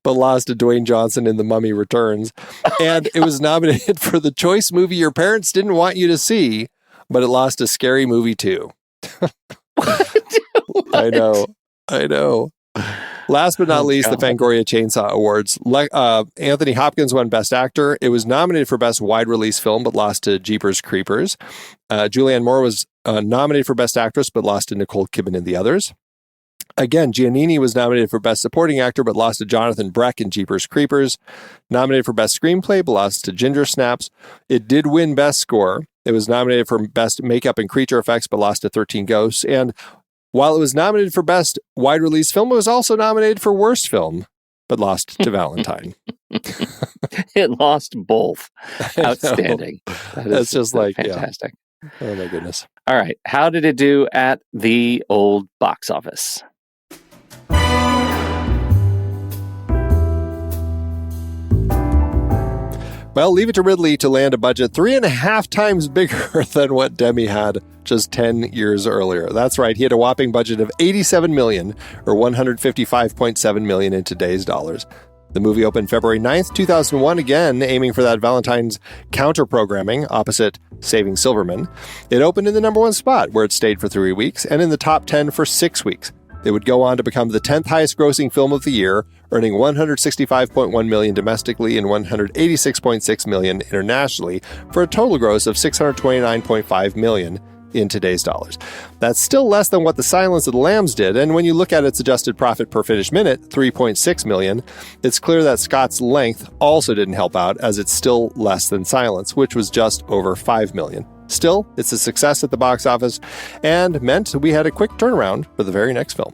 but lost to Dwayne Johnson in The Mummy Returns. And it was nominated for the Choice Movie Your Parents Didn't Want You to See, but it lost to Scary Movie 2. I know. Last but not least, the Fangoria Chainsaw Awards. Anthony Hopkins won Best Actor. It was nominated for Best Wide Release Film, but lost to Jeepers Creepers. Julianne Moore was nominated for Best Actress, but lost to Nicole Kidman in The Others. Again, Giannini was nominated for Best Supporting Actor, but lost to Jonathan Breck in Jeepers Creepers. Nominated for Best Screenplay, but lost to Ginger Snaps. It did win Best Score. It was nominated for Best Makeup and Creature Effects, but lost to 13 Ghosts. And while it was nominated for Best Wide Release Film, it was also nominated for Worst Film, but lost to Valentine. It lost both. Outstanding. That's just like fantastic. Yeah. Oh my goodness. All right. How did it do at the old box office? Well, leave it to Ridley to land a budget 3.5 times bigger than what Demme had just 10 years earlier. That's right. He had a whopping budget of $87 million, or $155.7 million in today's dollars. The movie opened February 9th, 2001, again aiming for that Valentine's counter-programming opposite Saving Silverman. It opened in the #1 spot, where it stayed for 3 weeks, and in the top 10 for 6 weeks. It would go on to become the 10th highest grossing film of the year, earning $165.1 million domestically and $186.6 million internationally, for a total gross of $629.5 million in today's dollars. That's still less than what The Silence of the Lambs did, and when you look at its adjusted profit per finished minute, $3.6 million, it's clear that Scott's length also didn't help out, as it's still less than Silence, which was just over $5 million. Still, it's a success at the box office and meant we had a quick turnaround for the very next film.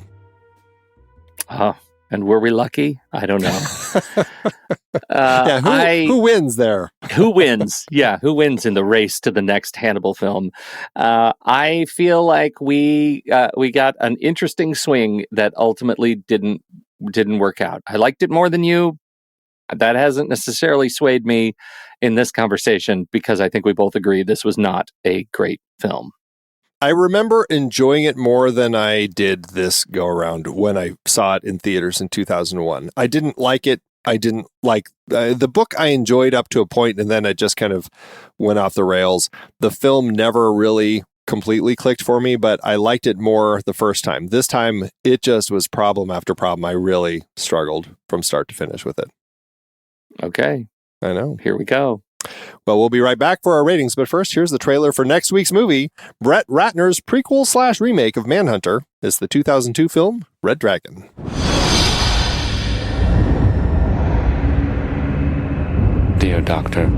And were we lucky? I don't know. Who wins there? Who wins? Yeah, who wins in the race to the next Hannibal film? I feel like we got an interesting swing that ultimately didn't work out. I liked it more than you. That hasn't necessarily swayed me in this conversation, because I think we both agree this was not a great film. I remember enjoying it more than I did this go around when I saw it in theaters in 2001. I didn't like it. I didn't like the book. I enjoyed up to a point, and then it just kind of went off the rails. The film never really completely clicked for me, but I liked it more the first time. This time, it just was problem after problem. I really struggled from start to finish with it. Okay. I know. Here we go. Well, we'll be right back for our ratings, but first, here's the trailer for next week's movie. Brett Ratner's prequel/remake of Manhunter is the 2002 film Red Dragon. Dear Doctor,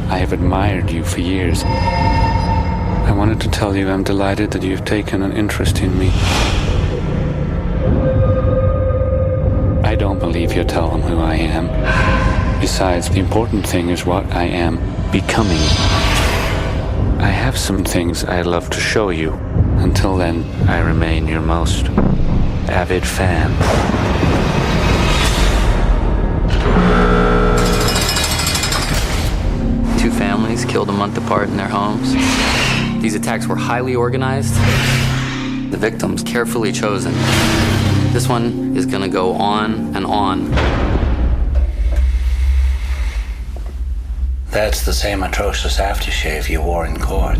I have admired you for years. I wanted to tell you I'm delighted that you've taken an interest in me. I don't believe you'll tell them who I am. Besides, the important thing is what I am becoming. I have some things I'd love to show you. Until then, I remain your most avid fan. Two families killed a month apart in their homes. These attacks were highly organized. The victims carefully chosen. This one is gonna go on and on. That's the same atrocious aftershave you wore in court.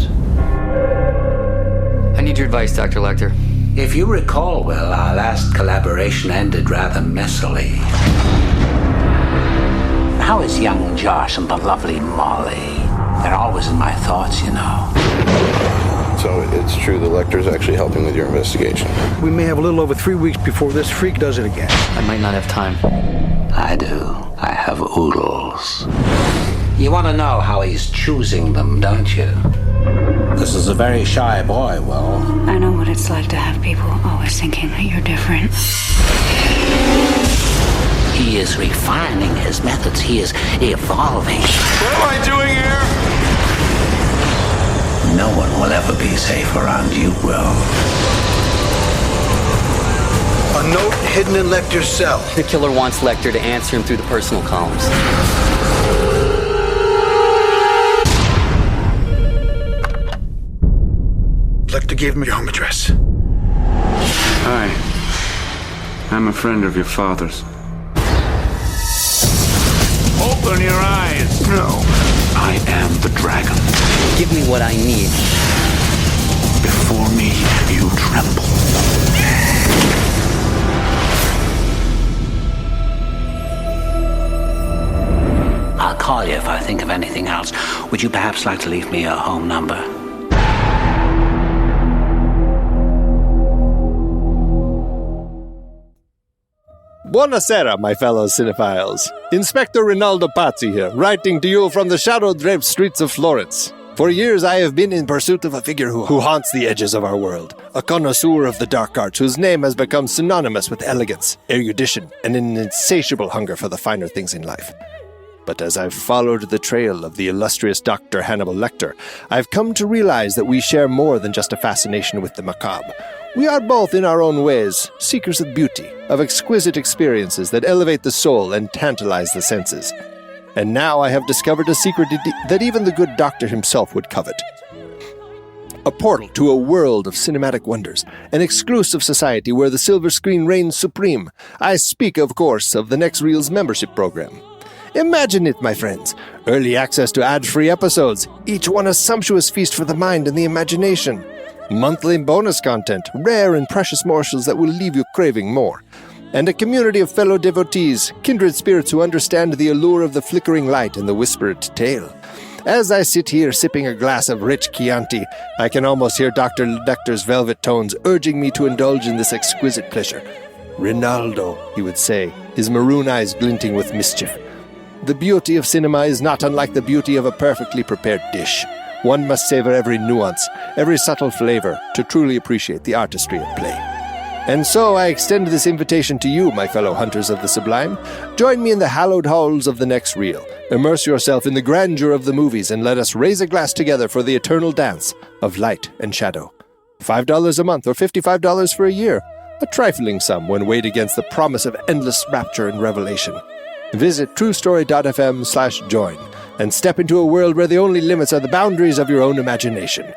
I need your advice, Dr. Lecter. If you recall well, our last collaboration ended rather messily. How is young Josh and the lovely Molly? They're always in my thoughts, you know. So it's true the Lecter's actually helping with your investigation. We may have a little over 3 weeks before this freak does it again. I might not have time. I do. I have oodles. You want to know how he's choosing them, don't you? This is a very shy boy, Will. I know what it's like to have people always thinking that you're different. He is refining his methods. He is evolving. What am I doing here? No one will ever be safe around you, Will. A note hidden in Lecter's cell. The killer wants Lecter to answer him through the personal columns. have to give me your home address. Hi. I'm a friend of your father's. Open your eyes. No. I am the dragon. Give me what I need. Before me, you tremble. I'll call you if I think of anything else. Would you perhaps like to leave me a home number? Buonasera, my fellow cinephiles. Inspector Rinaldo Pazzi here, writing to you from the shadow-draped streets of Florence. For years I have been in pursuit of a figure who haunts the edges of our world, a connoisseur of the dark arts whose name has become synonymous with elegance, erudition, and an insatiable hunger for the finer things in life. But as I've followed the trail of the illustrious Dr. Hannibal Lecter, I've come to realize that we share more than just a fascination with the macabre. We are both, in our own ways, seekers of beauty, of exquisite experiences that elevate the soul and tantalize the senses. And now I have discovered a secret that even the good doctor himself would covet. A portal to a world of cinematic wonders, an exclusive society where the silver screen reigns supreme. I speak, of course, of the Next Reel's membership program. Imagine it, my friends. Early access to ad-free episodes, each one a sumptuous feast for the mind and the imagination. Monthly bonus content, rare and precious morsels that will leave you craving more. And a community of fellow devotees, kindred spirits who understand the allure of the flickering light and the whispered tale. As I sit here sipping a glass of rich Chianti, I can almost hear Dr. Lecter's velvet tones urging me to indulge in this exquisite pleasure. Rinaldo, he would say, his maroon eyes glinting with mischief. The beauty of cinema is not unlike the beauty of a perfectly prepared dish. One must savor every nuance, every subtle flavor, to truly appreciate the artistry at play. And so I extend this invitation to you, my fellow hunters of the sublime. Join me in the hallowed halls of the Next Reel. Immerse yourself in the grandeur of the movies and let us raise a glass together for the eternal dance of light and shadow. $5 a month or $55 for a year. A trifling sum when weighed against the promise of endless rapture and revelation. Visit truestory.fm/join and step into a world where the only limits are the boundaries of your own imagination.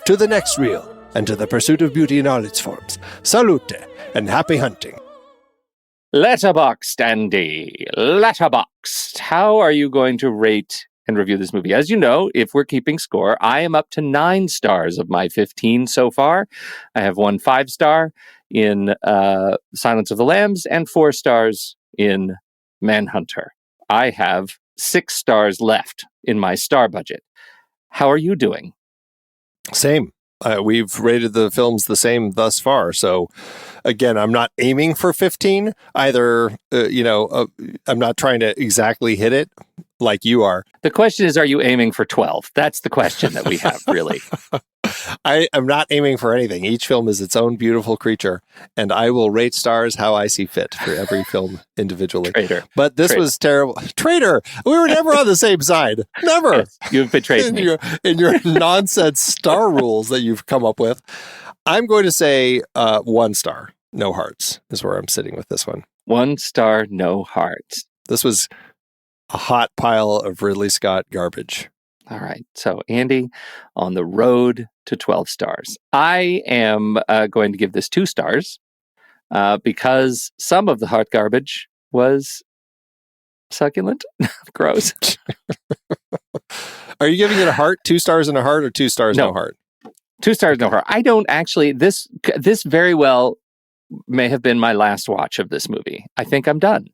To the Next Reel, and to the pursuit of beauty in all its forms. Salute, and happy hunting. Letterboxd, Andy. Letterboxd. How are you going to rate and review this movie? As you know, if we're keeping score, I am up to 9 stars of my 15 so far. I have 1 5-star in Silence of the Lambs and 4 stars in Manhunter. I have 6 stars left in my star budget. How are you doing? Same. We've rated the films the same thus far. So, again, I'm not aiming for 15 either. I'm not trying to exactly hit it like you are. The question is, are you aiming for 12? That's the question that we have, really. I am not aiming for anything. Each film is its own beautiful creature, and I will rate stars how I see fit for every film individually. Traitor. But this was terrible. Traitor! We were never on the same side. Never. Yes, you've betrayed me. In your nonsense star rules that you've come up with. I'm going to say 1 star. No hearts is where I'm sitting with this one. 1 star, no hearts. This was a hot pile of Ridley Scott garbage. All right. So, Andy, on the road to 12 stars. I am going to give this 2 stars because some of the hot garbage was succulent. Gross. Are you giving it a heart? 2 stars and a heart, or 2 stars, no heart? 2 stars, no heart. I don't actually, this very well may have been my last watch of this movie. I think I'm done.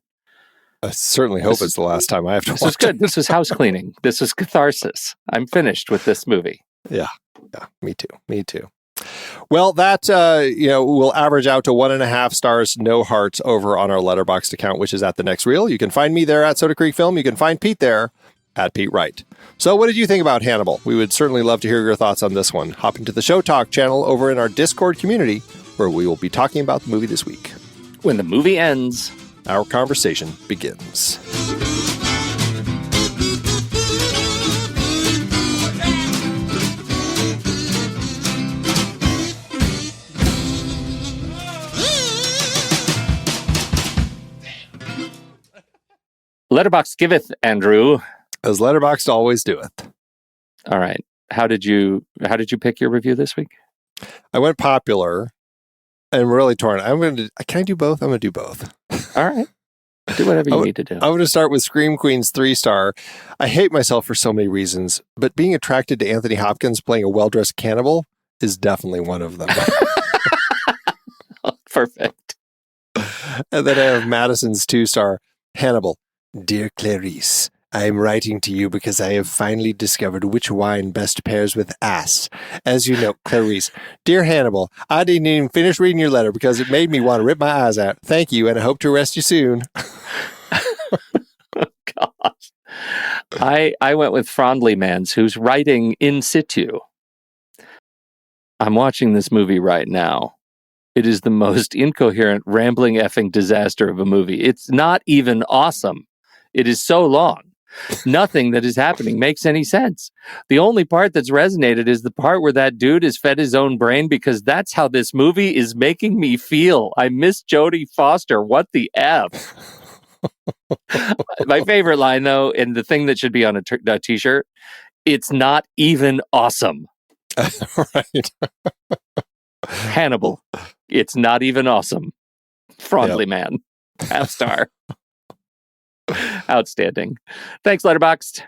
I certainly hope it's the last time I have to watch it. This was good. This was house cleaning. This was catharsis. I'm finished with this movie. Yeah, me too. Well, that will average out to 1.5 stars, no hearts over on our Letterboxd account, which is at the Next Reel. You can find me there at Soda Creek Film. You can find Pete there at Pete Wright. So what did you think about Hannibal? We would certainly love to hear your thoughts on this one. Hop into the Show Talk channel over in our Discord community, where we will be talking about the movie this week. When the movie ends, our conversation begins. Letterboxd giveth, Andrew. As Letterboxd always doeth. All right. How did you pick your review this week? I went popular and really torn. Can I do both? I'm going to do both. All right. Do whatever you need to do. I'm going to start with Scream Queen's 3-star. I hate myself for so many reasons, but being attracted to Anthony Hopkins playing a well-dressed cannibal is definitely one of them. Perfect. And then I have Madison's 2-star, Hannibal. Dear Clarice, I am writing to you because I have finally discovered which wine best pairs with ass. As you know, Clarice. Dear Hannibal, I didn't even finish reading your letter because it made me want to rip my eyes out. Thank you, and I hope to arrest you soon. Gosh. I went with Frondley Mans, who's writing in situ. I'm watching this movie right now. It is the most incoherent, rambling effing disaster of a movie. It's not even awesome. It is so long. Nothing that is happening makes any sense. The only part that's resonated is the part where that dude is fed his own brain, because that's how this movie is making me feel. I miss Jodie Foster. What the F? My favorite line, though, and the thing that should be on a t-shirt, it's not even awesome. Right. Hannibal. It's not even awesome. Frondley Man. Half star. Outstanding. Thanks, Letterboxd.